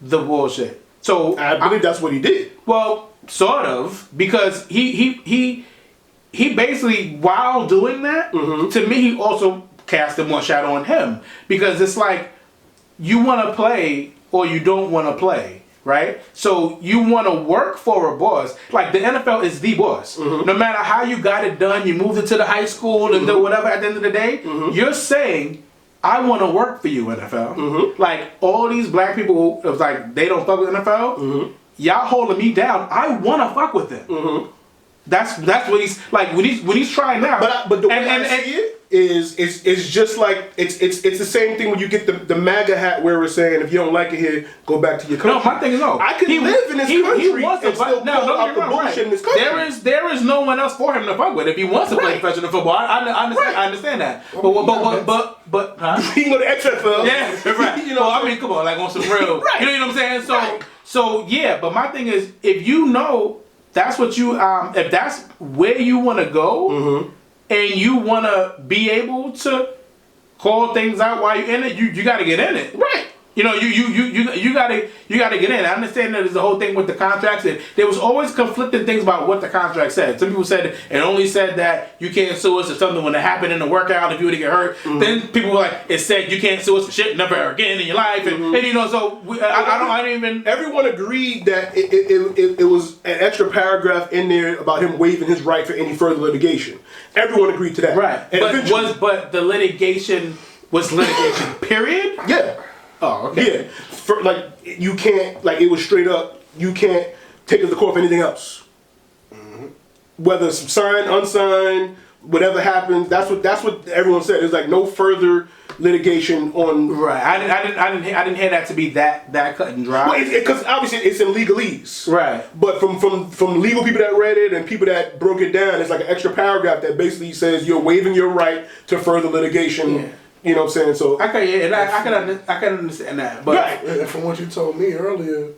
the bullshit. So I believe that's what he did. Well, sort of, because he basically, while doing that, to me, he also cast a more shadow on him, because it's like, you want to play or you don't want to play, right? So you want to work for a boss. Like, the NFL is the boss. No matter how you got it done, you moved it to the high school and do whatever, at the end of the day, you're saying, I want to work for you, NFL. Like, all these black people, it was like, they don't fuck with NFL. Y'all holding me down. I want to fuck with them. That's what he's like, when he's trying now. But the way I see it is it's just like it's the same thing when you get the MAGA hat where we're saying, if you don't like it here, go back to your country. No, my thing is, no. I could live in this country and still pull out the bullshit in this country. There is no one else for him to fuck with if he wants to play professional football. I understand that. But huh? He can go to XFL. Yeah, right. You know, I mean, come on, like, on some real. You know what I'm saying? So yeah. But my thing is, if you know that's what you if that's where you want to go, and you want to be able to call things out while you're in it, you got to get in it. Right. You know, you gotta get in. I understand that there's the whole thing with the contracts. And there was always conflicting things about what the contract said. Some people said it only said that you can't sue us if something would happen in the workout, if you were to get hurt. Then people were like, it said you can't sue us for shit never again in your life. And you know, so I don't even. Everyone agreed that it was an extra paragraph in there about him waiving his right for any further litigation. Everyone agreed to that. Right. And but the litigation was litigation. Period. Yeah. Oh, okay. Yeah, like, you can't, like, it was straight up, you can't take it to court for anything else. Whether it's signed, unsigned, whatever happens, that's what everyone said. There's like no further litigation on. Right. I didn't hear that to be that cut and dry. Well, because obviously it's in legalese. Right. But from legal people that read it and people that broke it down, it's like an extra paragraph that basically says you're waiving your right to further litigation. Yeah. You know what I'm saying? So I can understand that. But right. And from what you told me earlier,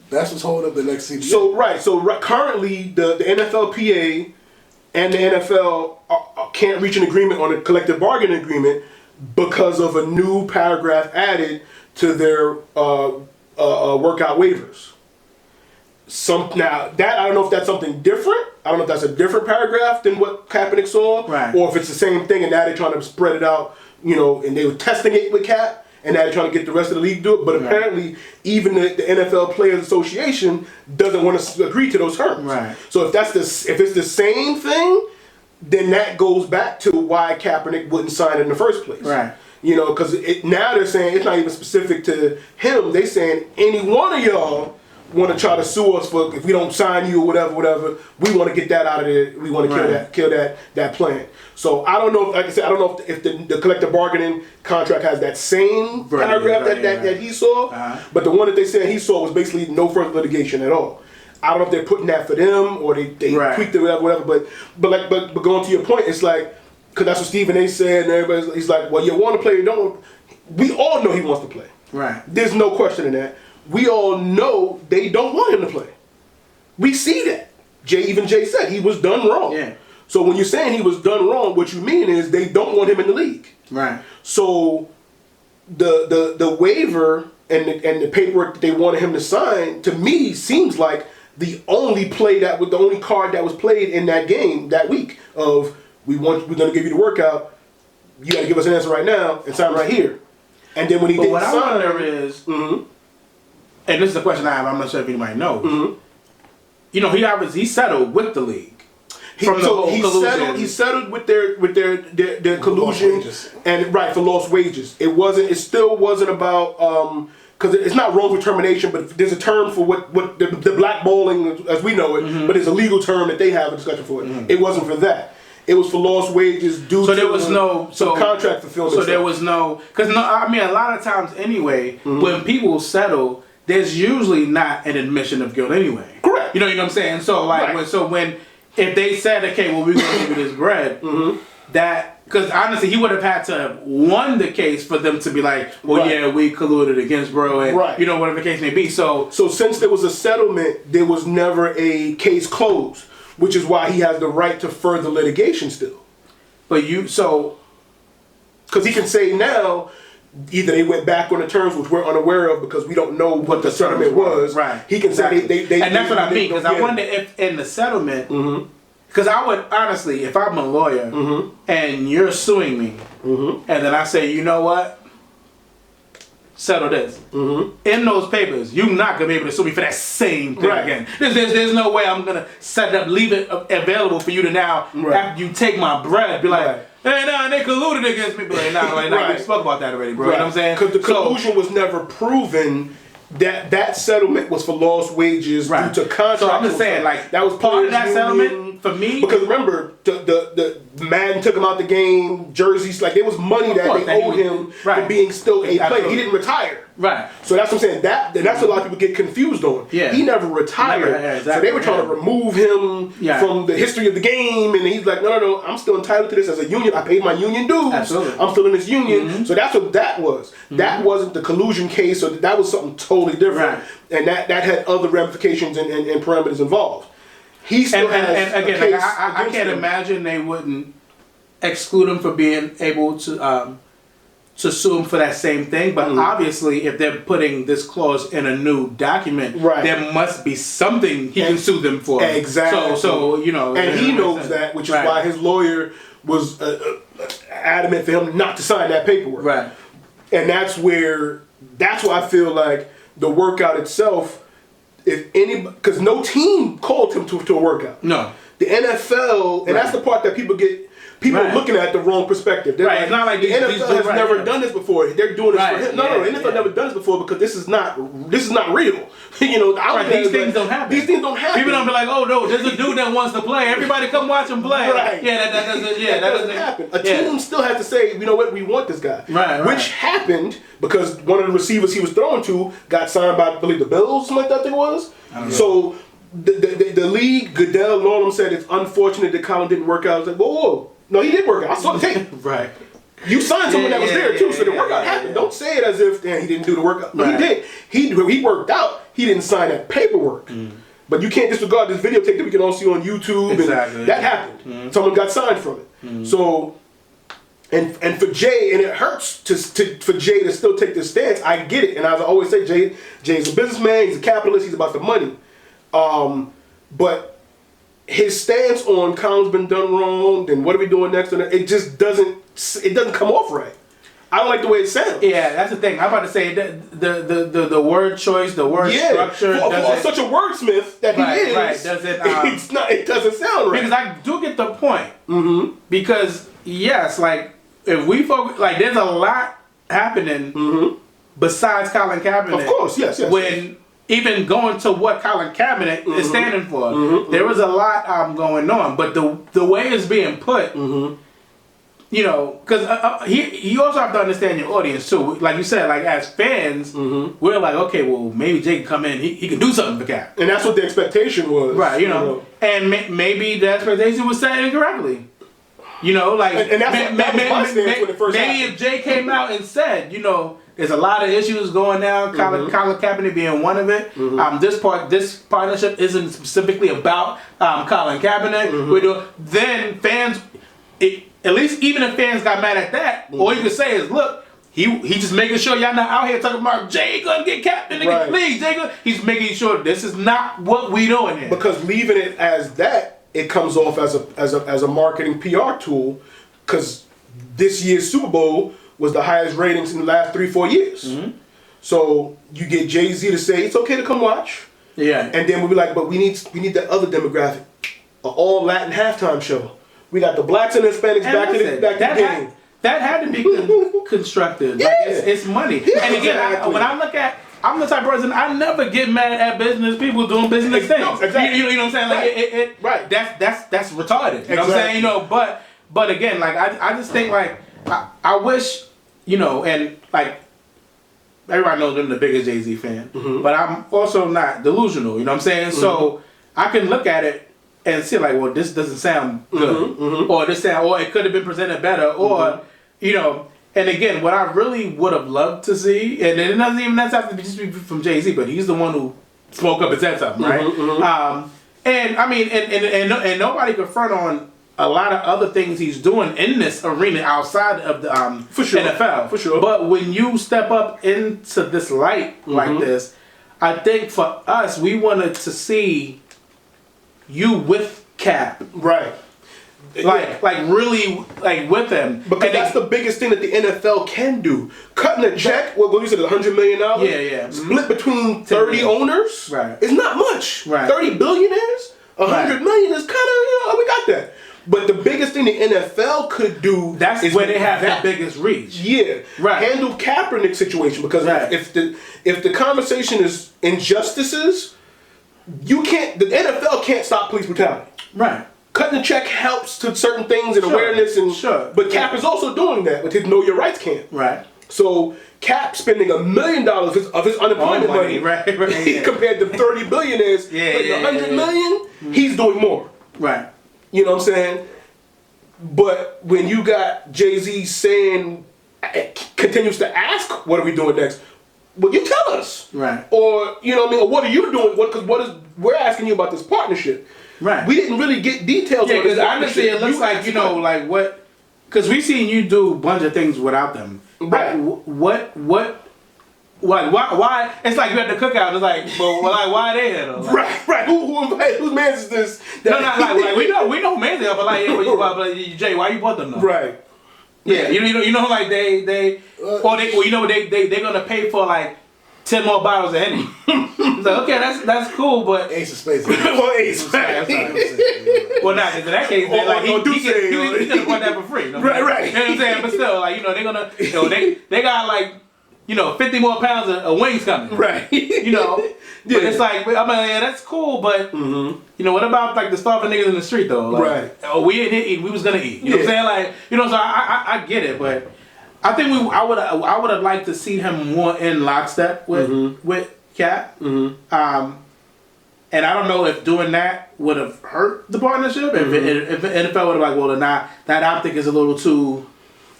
that's what's holding up the next season. So currently the NFLPA and the NFL can't reach an agreement on a collective bargaining agreement because of a new paragraph added to their workout waivers. Now that I don't know if that's something different. I don't know if that's a different paragraph than what Kaepernick saw, right, or if it's the same thing and now they're trying to spread it out. You know, and they were testing it with Cap, and now they're trying to get the rest of the league to do it. But apparently, even the NFL Players Association doesn't want to agree to those terms. Right. So if it's the same thing, then that goes back to why Kaepernick wouldn't sign it in the first place. Right. You know, because now they're saying it's not even specific to him. They're saying any one of y'all want to try to sue us for if we don't sign you or whatever. We want to get that out of there. We want to kill that plan. So I don't know. Like I said, I don't know if the collective bargaining contract has that same paragraph that he saw. But the one that they said he saw was basically no further litigation at all. I don't know if they're putting that for them or they tweaked it, whatever. But going to your point, it's like, because that's what Stephen A. said, and everybody's, he's like, well, you want to play, you don't want. We all know he wants to play. Right. There's no question in that. We all know they don't want him to play. We see that. Even Jay said he was done wrong. Yeah. So when you're saying he was done wrong, what you mean is they don't want him in the league. Right. So the waiver and the paperwork that they wanted him to sign, to me, seems like the only card that was played in that game that week of we're gonna give you the workout, you gotta give us an answer right now and sign right here. And then when he didn't sign, I wonder is, and this is the question I have, I'm not sure if anybody knows. You know, he settled with the league. He settled with their collusion and for lost wages. It still wasn't about because it's not wrongful termination, but there's a term for what the blackballing as we know it, but it's a legal term that they have a discussion for it. It wasn't for that. It was for lost wages due to contract fulfillment. So there was no, because I mean a lot of times anyway, when people settle, there's usually not an admission of guilt anyway. Correct. You know what I'm saying? So like if they said, okay, well we're gonna give you this bread, that because honestly he would have had to have won the case for them to be like, well yeah, we colluded against bro, and you know whatever the case may be. So since there was a settlement, there was never a case closed. Which is why he has the right to further litigation still. But because he can say now, either they went back on the terms which we're unaware of because we don't know what the settlement was. Right. He can say they and that's what I mean. Because I wonder if in the settlement, because I would honestly, if I'm a lawyer and you're suing me, and then I say, you know what? Settle this. In those papers, you're not gonna be able to sue me for that same thing again. There's no way I'm gonna set it up, leave it available for you to now after you take my bread, be like, hey, nah, they colluded against me. Be like, nah, we spoke about that already, bro. You know what I'm saying? Because the collusion was never proven. That settlement was for lost wages due to contract. So I'm just saying, like that was part of that settlement for me. Because remember, the man took him out the game, jerseys, like there was money that they owed him for being still a player. He didn't retire. Right. So that's what I'm saying. That's what a lot of people get confused on. Yeah. He never retired. So they were trying to remove him from the history of the game, and he's like, no, I'm still entitled to this as a union. I paid my union dues. Absolutely. I'm still in this union. So that's what that was. That wasn't the collusion case, so that was something totally different. Right. And that had other ramifications and parameters involved. He still has and again, I can't imagine they wouldn't exclude him for being able to sue him for that same thing. But obviously, if they're putting this clause in a new document, there must be something he can sue them for. Exactly. So you know, and he knows that, which is why his lawyer was adamant for him not to sign that paperwork. Right. And that's why I feel like the workout itself. Because no team called him to a workout. No. The NFL, and that's the part that people are looking at the wrong perspective. They're it's not like the NFL has never done this before. They're doing this for him. No, the NFL never done this before because this is not real. You know, these things don't happen. These things don't happen. People don't be like, oh no, there's a dude that wants to play. Everybody come watch him play. Right. Yeah, that doesn't happen. A team still has to say, you know what, we want this guy. Right. Which happened because one of the receivers he was throwing to got signed by, I believe, the Bills, something like that I think it was. So the league, Goodell, and all of them said it's unfortunate that Colin didn't work out. I was like, whoa. No, he did work out. I saw the tape. Right. You signed someone that was there too, so the workout happened. Don't say it as if he didn't do the workout. No, he did. He worked out. He didn't sign that paperwork. But you can't disregard this videotape that we can all see on YouTube. Exactly. And that happened. Someone got signed from it. So, and for Jay, and it hurts for Jay to still take this stance. I get it, and as I always say, Jay's a businessman. He's a capitalist. He's about the money. But his stance on Colin's been done wrong, then what are we doing next? It just doesn't come off right. I don't like the way it sounds. Yeah, that's the thing. I'm about to say the word choice, the word structure. For such a wordsmith that he is, it doesn't sound right. Because I do get the point. Because yes, like if we focus, like there's a lot happening besides Colin Kaepernick. Of course, yes. When even going to what Colin Kaepernick is standing for, there was a lot going on. But the way it's being put, you know, because you also have to understand your audience too. Like you said, like as fans, we're like, okay, well, maybe Jay can come in, he can do something for Cap. And that's what the expectation was. Right, you know. And maybe the expectation was set incorrectly. You know, like, and that was my stance when it first maybe happened. if Jay came out and said, you know, there's a lot of issues going down, Colin Kaepernick being one of it. This partnership isn't specifically about Colin Kaepernick. Then fans, at least even if fans got mad at that, all you can say is, look, he just making sure y'all not out here talking about Jay gonna get capped in the league. He's making sure this is not what we doing here. Because leaving it as that, it comes off as a marketing PR tool, because this year's Super Bowl was the highest ratings in the last 3-4 years. So you get Jay-Z to say it's okay to come watch. Yeah. And then we'll be like, but we need the other demographic, an all Latin halftime show. We got the blacks and Hispanics back in the game. That had to be constructed. Yeah. Like it's money. Yeah, and again, exactly. when I look at, I'm the type of person, I never get mad at business people doing business things. No, exactly. You know what I'm saying? Like Right. That's retarded. You know what I'm saying? You know, but again, like I just think like I wish, you know, and like everybody knows I'm the biggest Jay-Z fan, but I'm also not delusional. You know what I'm saying? So I can look at it and see like, well, this doesn't sound good, or it could have been presented better, or you know. And again, what I really would have loved to see, and it doesn't even have to be just from Jay-Z, but he's the one who spoke up and said something, right? And I mean, and nobody could front on a lot of other things he's doing in this arena outside of the NFL. For sure. But when you step up into this light like this, I think for us, we wanted to see you with Cap. Right. Like really, like with him. Because that's the biggest thing that the NFL can do. Cutting a check, what you said, $100 million? Yeah. Split between 30 owners? Right. It's not much. Right. 30 billionaires? $100 million is kind of, we got that. But the biggest thing the NFL could do is where they have the biggest reach. Yeah. Right. Handle Kaepernick situation, because if the conversation is injustices, the NFL can't stop police brutality. Right. Cutting the check helps to certain things and awareness, but Cap is also doing that with his Know Your Rights camp. Right. So Cap spending $1 million of his unemployment money compared to 30 billionaires making $100 million, he's doing more. Right. You know what I'm saying? But when you got Jay-Z saying, continues to ask, what are we doing next? Well, you tell us. Right. Or, you know what I mean? Or what are you doing? Because we're asking you about this partnership. Right. We didn't really get details on this because honestly, it looks like, you know, like what, because we've seen you do a bunch of things without them. Right. Why? It's like you had the cookout. It's like, well, like, why are they here though? Like, right. Who invited? Whose man is this? No, not like we know man's here, but like, Jay, why you bought them though? Right. Yeah, you know, like they're gonna pay for like 10 more bottles of Henny. It's like, okay, that's cool, but Ace of Spades. Well, Ace. Well, not in that case. Then, like, he could have bought that for free. Right. You know what I'm saying? But still, like, you know, they're gonna, you know, they got like, you know, 50 more pounds of wings coming. Right. You know, but it's like, I mean, yeah, that's cool, but you know, what about like the starving niggas in the street though? Like, right. Oh, we didn't eat. We was gonna eat. You know what I'm saying? Like, you know, so I get it, but I think I would have liked to see him more in lockstep with Cap. And I don't know if doing that would have hurt the partnership. If NFL would have like, well, that optic is a little too,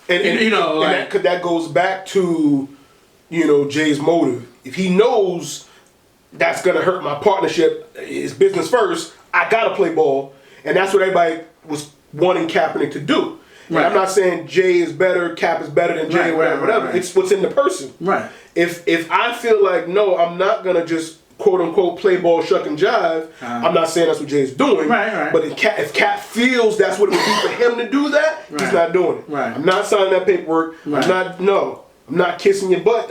and you know, like, that goes back to, you know, Jay's motive. If he knows that's gonna hurt my partnership, is business first, I gotta play ball, and that's what everybody was wanting Kaepernick to do. And I'm not saying Jay is better, Cap is better than Jay, whatever. It's what's in the person. Right. If I feel like, no, I'm not gonna just quote unquote play ball, shuck and jive. I'm not saying that's what Jay's doing. Right. But if Cap feels that's what it would be for him to do that, he's not doing it. Right. I'm not signing that paperwork. Right. I'm not kissing your butt.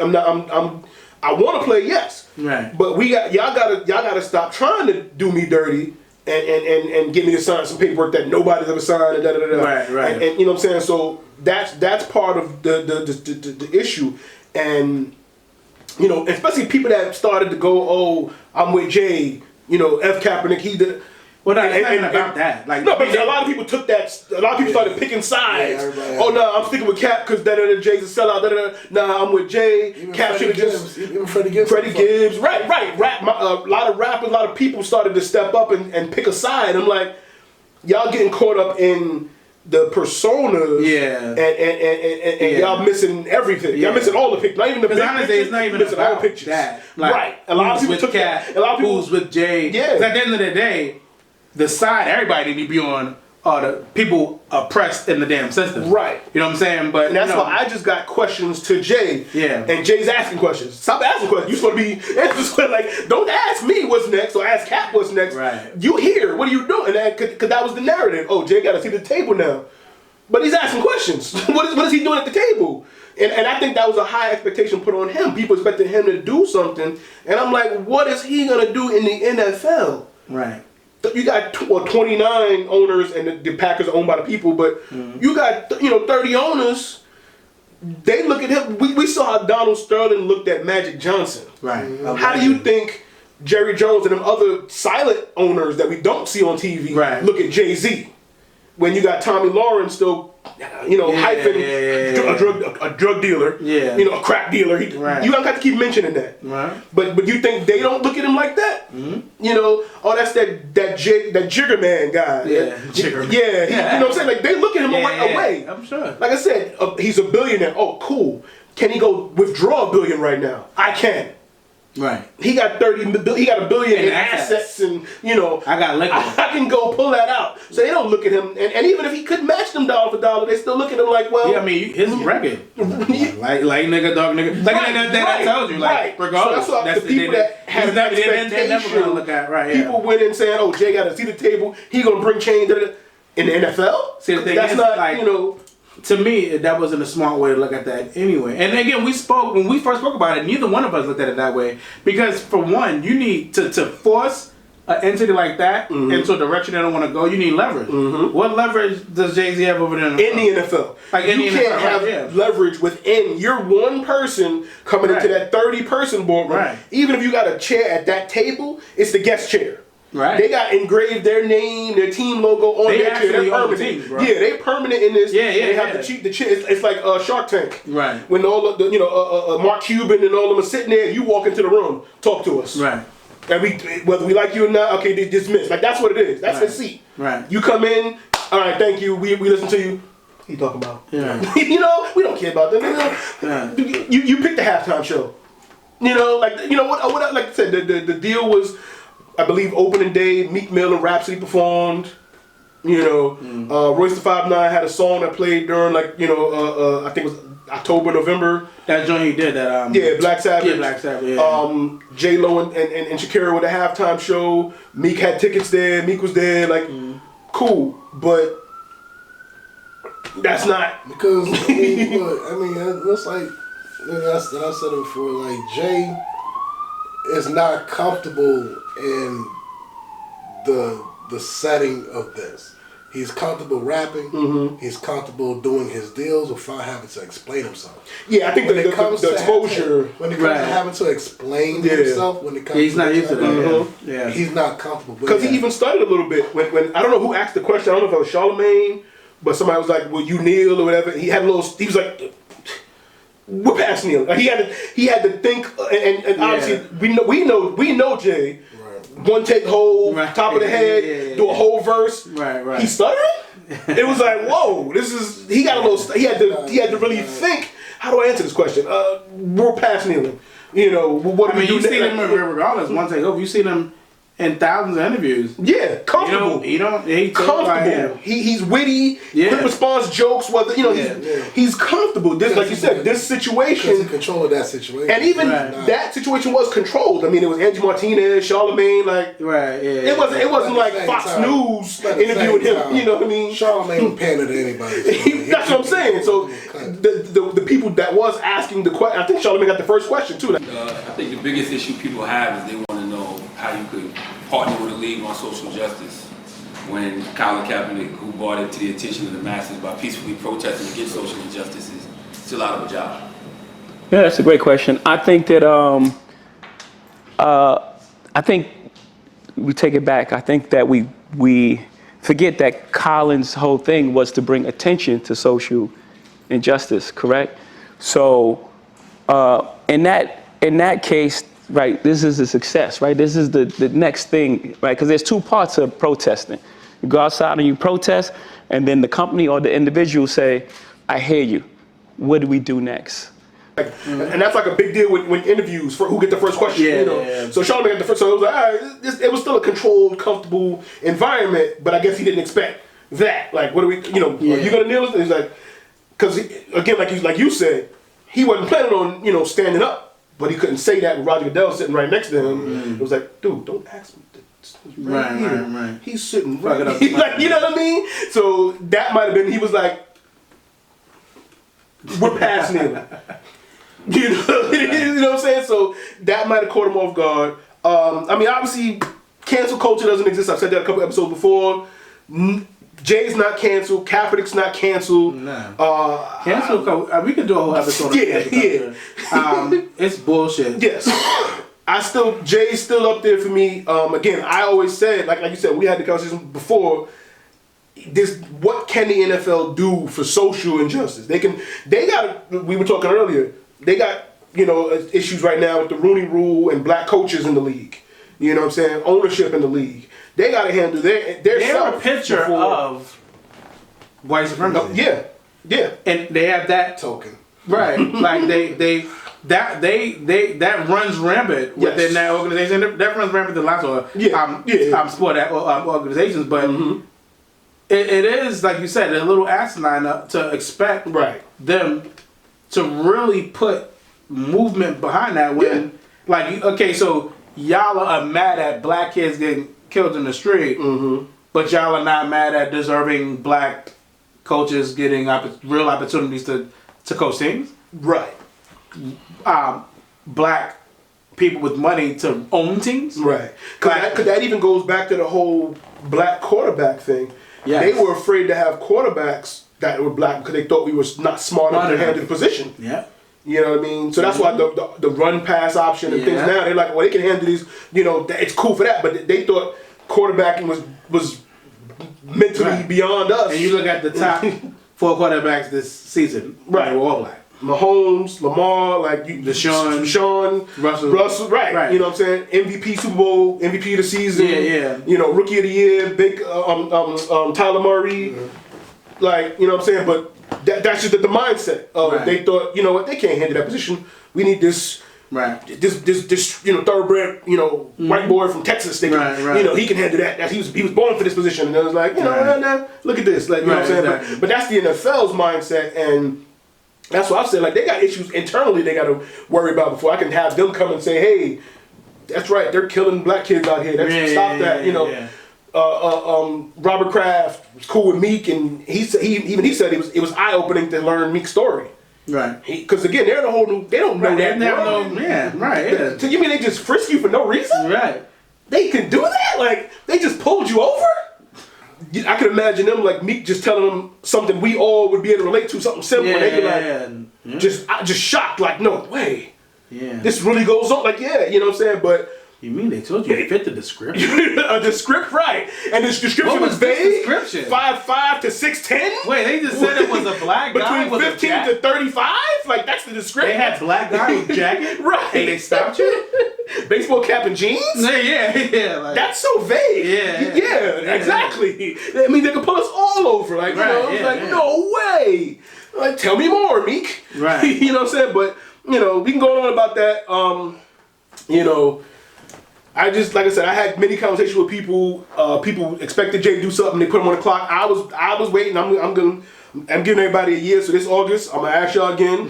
I want to play, yes. Right. But y'all gotta stop trying to do me dirty and get me to sign some paperwork that nobody's ever signed and Right. And you know what I'm saying? So that's part of the issue. And you know, especially people that started to go, oh, I'm with Jay, you know, F Kaepernick, he did. Well, no, it's not even about that. Like, no, but a lot of people took that. A lot of people started picking sides. Oh no, I'm sticking with Cap because Jay's a sellout. Nah, I'm with Jay. Even Cap should have just. Even Freddie Gibbs. Freddie Gibbs, right. A lot of rappers, a lot of people started to step up and pick a side. I'm like, y'all getting caught up in the personas, and y'all missing everything. Y'all missing all the pictures, not even the big pictures. It's not even about all pictures. That. Like, right. A lot of people took Cat, that. A lot of people who's with Jay. Yeah. 'Cause at the end of the day, the side everybody need to be on are the people oppressed in the damn system. Right. You know what I'm saying? But and that's why I just got questions to Jay. Yeah. And Jay's asking questions. Stop asking questions. You're supposed to be answering like, don't ask me what's next or ask Cap what's next. Right. You here? What are you doing? Because that was the narrative. Oh, Jay got to see the table now. But he's asking questions. What is he doing at the table? And I think that was a high expectation put on him. People expected him to do something. And I'm like, what is he going to do in the NFL? Right. You got 29 owners, and the Packers are owned by the people, but you got 30 owners. They look at him. We saw how Donald Sterling looked at Magic Johnson. Right. How do you think Jerry Jones and them other silent owners that we don't see on TV look at Jay-Z? When you got Tommy Lawrence still, hyping a drug dealer, a crack dealer. You don't have to keep mentioning that. Right. But you think they don't look at him like that? Mm-hmm. That's that Jigger Man guy. Yeah, Jigger Man. Yeah, you know what I'm saying? Like they look at him away. I'm sure. Like I said, he's a billionaire. Oh, cool. Can he go withdraw $1 billion right now? I can. Right. He got $1 billion in assets, and I got liquor. I can go pull that out. So they don't look at him, and even if he could match them dollar for dollar, they still look at him like, well, yeah, I mean his record, like nigga, dog nigga, like that I told you, like regardless. So that's the people that have that expectation. Never gonna look at People went in saying, oh, Jay got to see the table. He gonna bring change in the NFL. See, the thing that's is, not like, to me, that wasn't a smart way to look at that anyway. And again, when we first spoke about it, neither one of us looked at it that way. Because for one, you need to force an entity like that into a direction they don't want to go, you need leverage. Mm-hmm. What leverage does Jay-Z have over there in the NFL? Like you can't have leverage within. You're one person coming into that 30-person boardroom. Right. Even if you got a chair at that table, it's the guest chair. Right. They got engraved their name, their team logo on their chair. They're permanent. Teams, bro. Yeah, they permanent in this. They have the chair. It's like Shark Tank. Right. When all the Mark Cuban and all of them are sitting there, you walk into the room, talk to us. Right. And whether we like you or not, okay, they dismiss. Like that's what it is. That's his seat. Right. You come in, all right, thank you. We listen to you. What you talking about? Yeah. We don't care about them. You pick the halftime show. Like I said, the deal was, I believe, opening day, Meek Mill and Rhapsody performed. Royce the 5'9" had a song that played during I think it was October, November. That joint he did that. Black Sabbath. Yeah, Black Sabbath. Yeah. J-Lo and Shakira with a halftime show. Meek had tickets there. Meek was there. Cool, but that's not because look, that's like I said it before. Like Jay is not comfortable in the setting of this. He's comfortable rapping. Mm-hmm. He's comfortable doing his deals without having to explain himself. Yeah, I think when it comes to exposure, when it comes to having to explain himself, when it comes he's not used to that. Mm-hmm. Yeah, he's not comfortable because he even started a little bit when I don't know who asked the question. I don't know if it was Charlamagne, but somebody was like, "Will you kneel or whatever?" He had a little. He was like, "We're past kneel." Like he had to think, and obviously we know Jay. One take hold, top of the head, do a whole verse. Right. He stuttered. It was like, whoa, he got a little. He had to really think. How do I answer this question? We're past kneeling. What do we do? You see them regardless. One take over. You see them in thousands of interviews. Yeah, comfortable. He's comfortable. He's witty. Quick response jokes. He's comfortable. This, like you said, this situation. He's in control of that situation. And even that situation was controlled. I mean, it was Angie Martinez, Charlamagne. It wasn't like Fox News interviewing him. You know what I mean? Charlamagne pander to anybody. That's what I'm saying. So the people that was asking the question, I think Charlamagne got the first question too. I think the biggest issue people have is they want to know how you could partner with a league on social justice when Colin Kaepernick, who brought it to the attention of the masses by peacefully protesting against social injustices, still out of a job. Yeah, that's a great question. I think that I think we take it back. I think that we we forget that Colin's whole thing was to bring attention to social injustice, correct? So in that case, right, this is a success, right? This is the next thing, right? Because there's two parts of protesting. You go outside and you protest, and then the company or the individual say, I hear you. What do we do next? And that's like a big deal when interviews for who get the first question. Yeah, you know? yeah. So Charlamagne got the first. So it was like, all right, it was still a controlled, comfortable environment, but I guess he didn't expect that. Like, what are we? You know, are you gonna kneel? And he's like, because again, like you said, he wasn't planning on standing up, but he couldn't say that with Roger Goodell sitting right next to him. Mm-hmm. It was like, dude, don't ask me. Right. He's sitting right up. Like, you know what I mean? So that might have been. He was like, we're past kneeling. You know what I'm saying? So that might have caught him off guard. I mean, obviously, cancel culture doesn't exist. I've said that a couple episodes before. Jay's not canceled. Kaepernick's not canceled. No. Cancel culture. We could do a whole episode on cancel culture. It's bullshit. Yes. Jay's still up there for me. Again, I always said, like you said, we had the conversation before. What can the NFL do for social injustice? We were talking earlier. They got, issues right now with the Rooney Rule and black coaches in the league. You know what I'm saying? Ownership in the league. They got to handle their They're a picture of white supremacy. Yeah. And they have that Token. right. Like that runs rampant within that organization. That runs rampant in lots of sport organizations, but it is, like you said, a little asinine to expect them to really put movement behind that when, so y'all are mad at black kids getting killed in the street, but y'all are not mad at deserving black coaches getting real opportunities to coach teams. Right. Black people with money to own teams. Right. Because that even goes back to the whole black quarterback thing. Yes. They were afraid to have quarterbacks that were black because they thought we were not smart enough to handle the position. Yeah. You know what I mean? So that's why the run pass option and things now, they're like, well, they can handle these, it's cool for that. But they thought quarterbacking was mentally beyond us. And you look at the top 4 quarterbacks this season, they were all black. Mahomes, Lamar, Deshaun, Russell, right. You know what I'm saying? MVP, Super Bowl, MVP of the season. Yeah. Rookie of the year, big Tyler Murray. Like, you know what I'm saying? But that's just the mindset of they thought, you know what, they can't handle that position. We need this thoroughbred, white boy from Texas. They can, he can handle that. He was born for this position. And it was like, nah, look at this. Like, you know what I'm saying? Exactly. But that's the NFL's mindset, and that's what I've said. Like, they got issues internally they got to worry about before I can have them come and say, hey, that's right, they're killing black kids out here. Stop that. Robert Kraft was cool with Meek, and he said it was eye opening to learn Meek's story. Right. Because again, they're in a whole new. They don't know that. So you mean they just frisk you for no reason? Right. They can do that? Like, they just pulled you over? I could imagine them like Meek just telling them something we all would be able to relate to, something simple. And they'd be like, just shocked, like, no way. Yeah. This really goes on. Like, you know what I'm saying? But you mean they told you it fit the description? The script, right? And this description was vague. 5'5" to 6'10". Wait, they just said it was a black guy between 15 to 35. Like, that's the description. They had black guy with jacket, right? And they stopped you. Baseball cap and jeans. Yeah. Like, that's so vague. Yeah, exactly. I mean, they could pull us all over. Like, no way. Like, tell me more, Meek. Right. You know what I'm saying? But we can go on about that. I just, like I said, I had many conversations with people. People expected Jay to do something. They put him on the clock. I was waiting. I'm giving everybody a year. So this August, I'm gonna ask y'all again.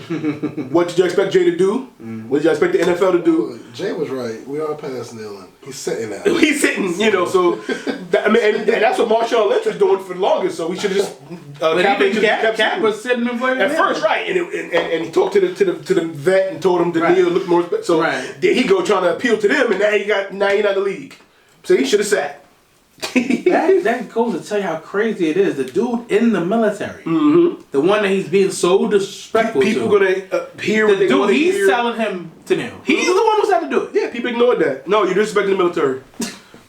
What did you expect Jay to do? What did you expect the NFL to do? Jay was right. We are past kneeling. He's sitting now. He's sitting. So and that's what Marshawn Lynch was doing for the longest. So we should just. Cap was sitting in front at first, right? And he talked to the vet and told him to kneel, look more. So there he go trying to appeal to them, and now he's not in the league. So he should have sat. that goes to tell you how crazy it is. The dude in the military, the one that he's being so disrespectful people to. Gonna hear what they dude, he's telling him to kneel. He's the one who's had to do it. Yeah, people ignored that. No, you're disrespecting the military.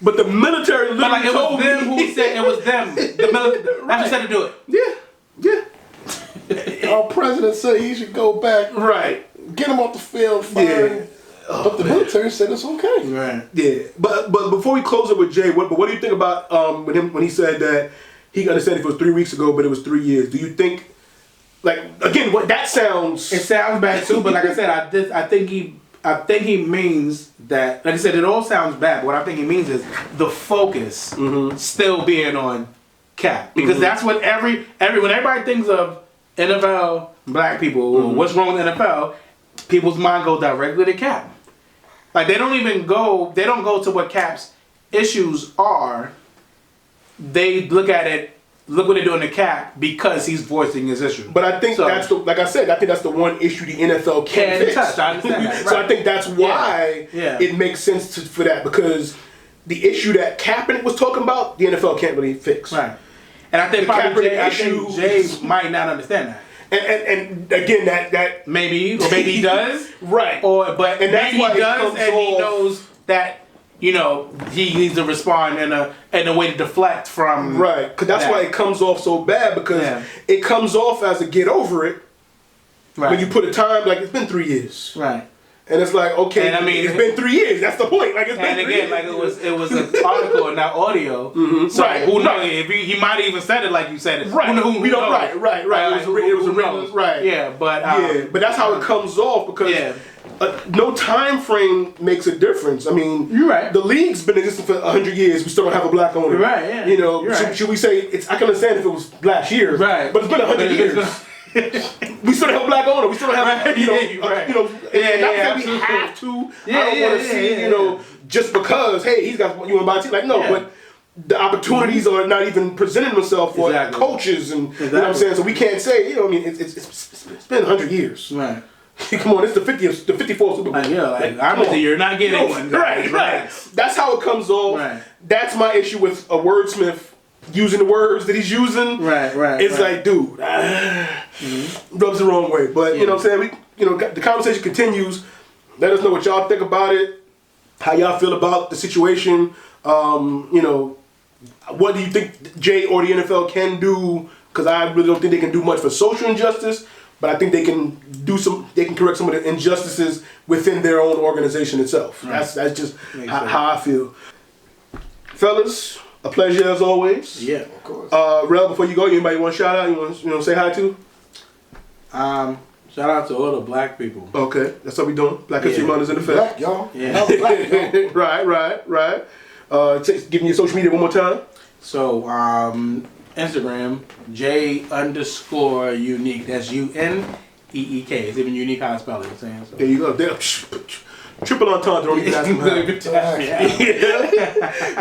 But the military literally But like it told was them me. who said it was them. The military. That's who said to do it. Yeah. Our president said he should go back, Right. get him off the field, fire him. But the military said it's okay. Right. Yeah. But before we close it with Jay, what do you think about when he said that he understand if it was 3 weeks ago, but it was 3 years? Do you think, like, again, what that sounds? It sounds bad too, but like I said, I think he means that. Like I said, it all sounds bad. But what I think he means is the focus still being on Cap, because that's what when everybody thinks of NFL black people, or what's wrong with NFL, people's mind go directly to Cap. Like they don't go to what Cap's issues are. They look at it. Look what they're doing to Cap because he's voicing his issue. But I think that's like I said, I think that's the one issue the NFL can't fix. touch. I understand that. Right. So I think that's why Yeah. it makes sense for that, because the issue that Kaepernick was talking about, the NFL can't really fix. Right. And I think The probably Kaepernick Jay might not understand that. And again, that Maybe he does. right. But And that's maybe why he it does, comes and he off- knows that he needs to respond in a way to deflect from. Right, because that's why it comes off so bad, because it comes off as a get over it when you put a time, like it's been 3 years. Right. And it's like, okay, And I mean, it's been 3 years. That's the point. Like it's been And 3 again, years. like it was an article and not audio. So Right, who knows? right. If he might have even said it like you said it. Right. Who We don't- knows? right. Like, It was a knows? right. Yeah, but But that's how it comes off, because no time frame makes a difference. I mean, You're right. The league's been existing for 100 years. We still don't have a black owner. You're right, yeah. You know, You're right. should we say it's? I can understand if it was last year. Right. But it's been 100 years. We still don't have a black owner. We still don't have, Right, you know, right. you know. And not that we absolutely. have to. Yeah, I don't want to see, you know, just because he's got you want to buy a team. Like no, but the opportunities are not even presenting themselves for coaches and you know what I'm saying. So we can't say, you know, I mean, it's been 100 years. Right. Come on, it's the 54th Super Bowl. Obviously you're not getting one. Right. That's how it comes off. Right. That's my issue with a wordsmith using the words that he's using. Right. It's like, dude, rubs the wrong way. But you know what I'm saying? The conversation continues. Let us know what y'all think about it. How y'all feel about the situation. What do you think Jay or the NFL can do? Because I really don't think they can do much for social injustice. But I think they can correct some of the injustices within their own organization itself. Right. That's just how I feel. Fellas, a pleasure as always. Yeah, of course. Rel, before you go, anybody want to shout out? You want to say hi to? Shout out to all the black people. Okay, that's what we doing. Black History Month is in effect. Black, y'all. Yeah. Black, y'all. Right. Give me your social media one more time. So, Instagram, J_unique. That's UNEEK. It's even unique how I spell it. You know what I'm saying? So. There you go. Triple entendre. Don't even ask me.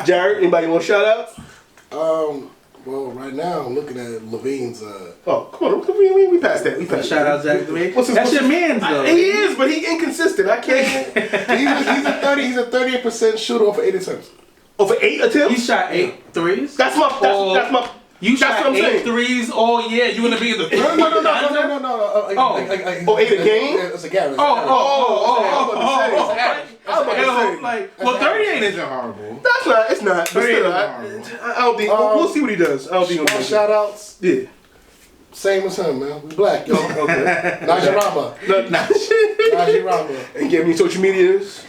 Jared, anybody want to shout out? Well, right now I'm looking at Levine's. Oh, come on, we passed that. We passed Shout out Zach Levine. That's your man's though. He is, but he's inconsistent. I can't. He's a 38% shooter off of 8 attempts. Over 8 attempts? He shot 8 threes. That's my. You that's shot what I'm 8 saying. threes all year. You want to be in the No. 8 a game? It's a gap. Well, 38 isn't horrible. That's not. It's not. But still, I don't think. We'll see what he does. I don't think. Small shout outs. Yeah. Same as him, man. We black, y'all. Okay. Najee Ramba. Najee Ramba. And give me social medias.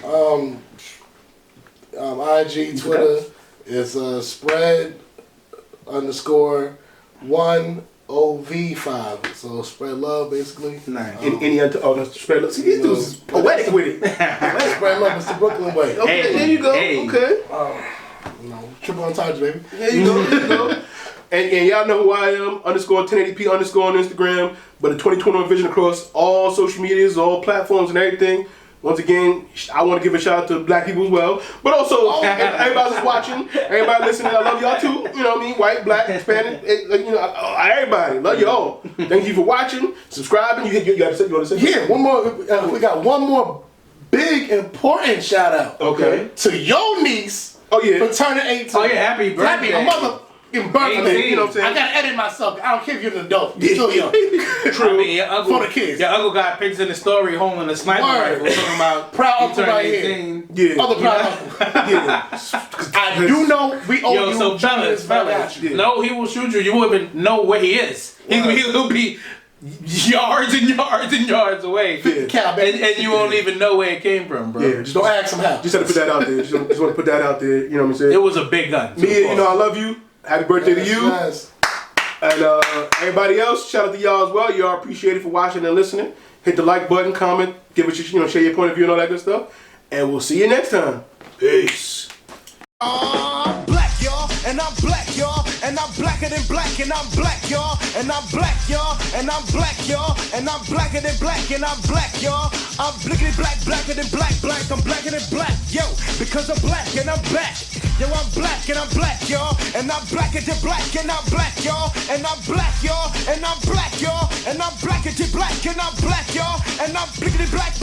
IG, Twitter is spread _1 OV5. So spread love, basically. Nice. That's spread love. See, these dudes is poetic with it. Spread love is the Brooklyn way. Okay, there you go. Hey. Okay. Triple entendre, baby. There you go. And y'all know who I am, _1080p _ on Instagram. But the 2021 vision across all social medias, all platforms and everything. Once again, I want to give a shout out to black people as well. But also, everybody that's watching, everybody listening, I love y'all too. You know what I mean? White, black, Hispanic, everybody. Love you all. Thank you for watching, subscribing. You want to say? Yeah, one more. We got one more big, important shout out. Okay. To your niece. Oh, yeah. For turning 18. Oh, yeah, happy birthday. Happy birthday. You know what I'm saying? I gotta edit myself. I don't care if you're an adult. You're still young. True. I mean, your uncle, For the kids. Your uncle got pictures in the story holding a sniper Word. rifle talking about Proud he uncle turned right 18. Yeah. Other proud uncle. Yeah. I do know we owe Yo, you so fellas, financially. Yeah. no, he will shoot you. You won't even know where he is. He'll be yards and yards and yards away, Cal, baby. and you won't even know where it came from, bro. Yeah, Just don't ask him how. Just had to put that out there. Just want to put that out there. You know what I'm saying? It was a big gun. Mia, you know I love you. Happy birthday to you. Yes. And everybody else, shout out to y'all as well. Y'all appreciate it for watching and listening. Hit the like button, comment, give it your, share your point of view and all that good stuff. And we'll see you next time. Peace. I'm black, y'all, and I'm black, y'all, and I'm blacker than black, and I'm black, y'all, and I'm black, y'all, and I'm black, y'all, and I'm blacker than black, and I'm black, y'all. I'm blickety black, blacker than black, black, I'm blacker than black, yo, because I'm black and I'm back. Yo, I'm black and I'm black, y'all, and I'm blacker than black, and I'm black, y'all, and I'm black, y'all, and I'm black, y'all, and I'm blacker than black, and I'm black, y'all, and I'm blickety black.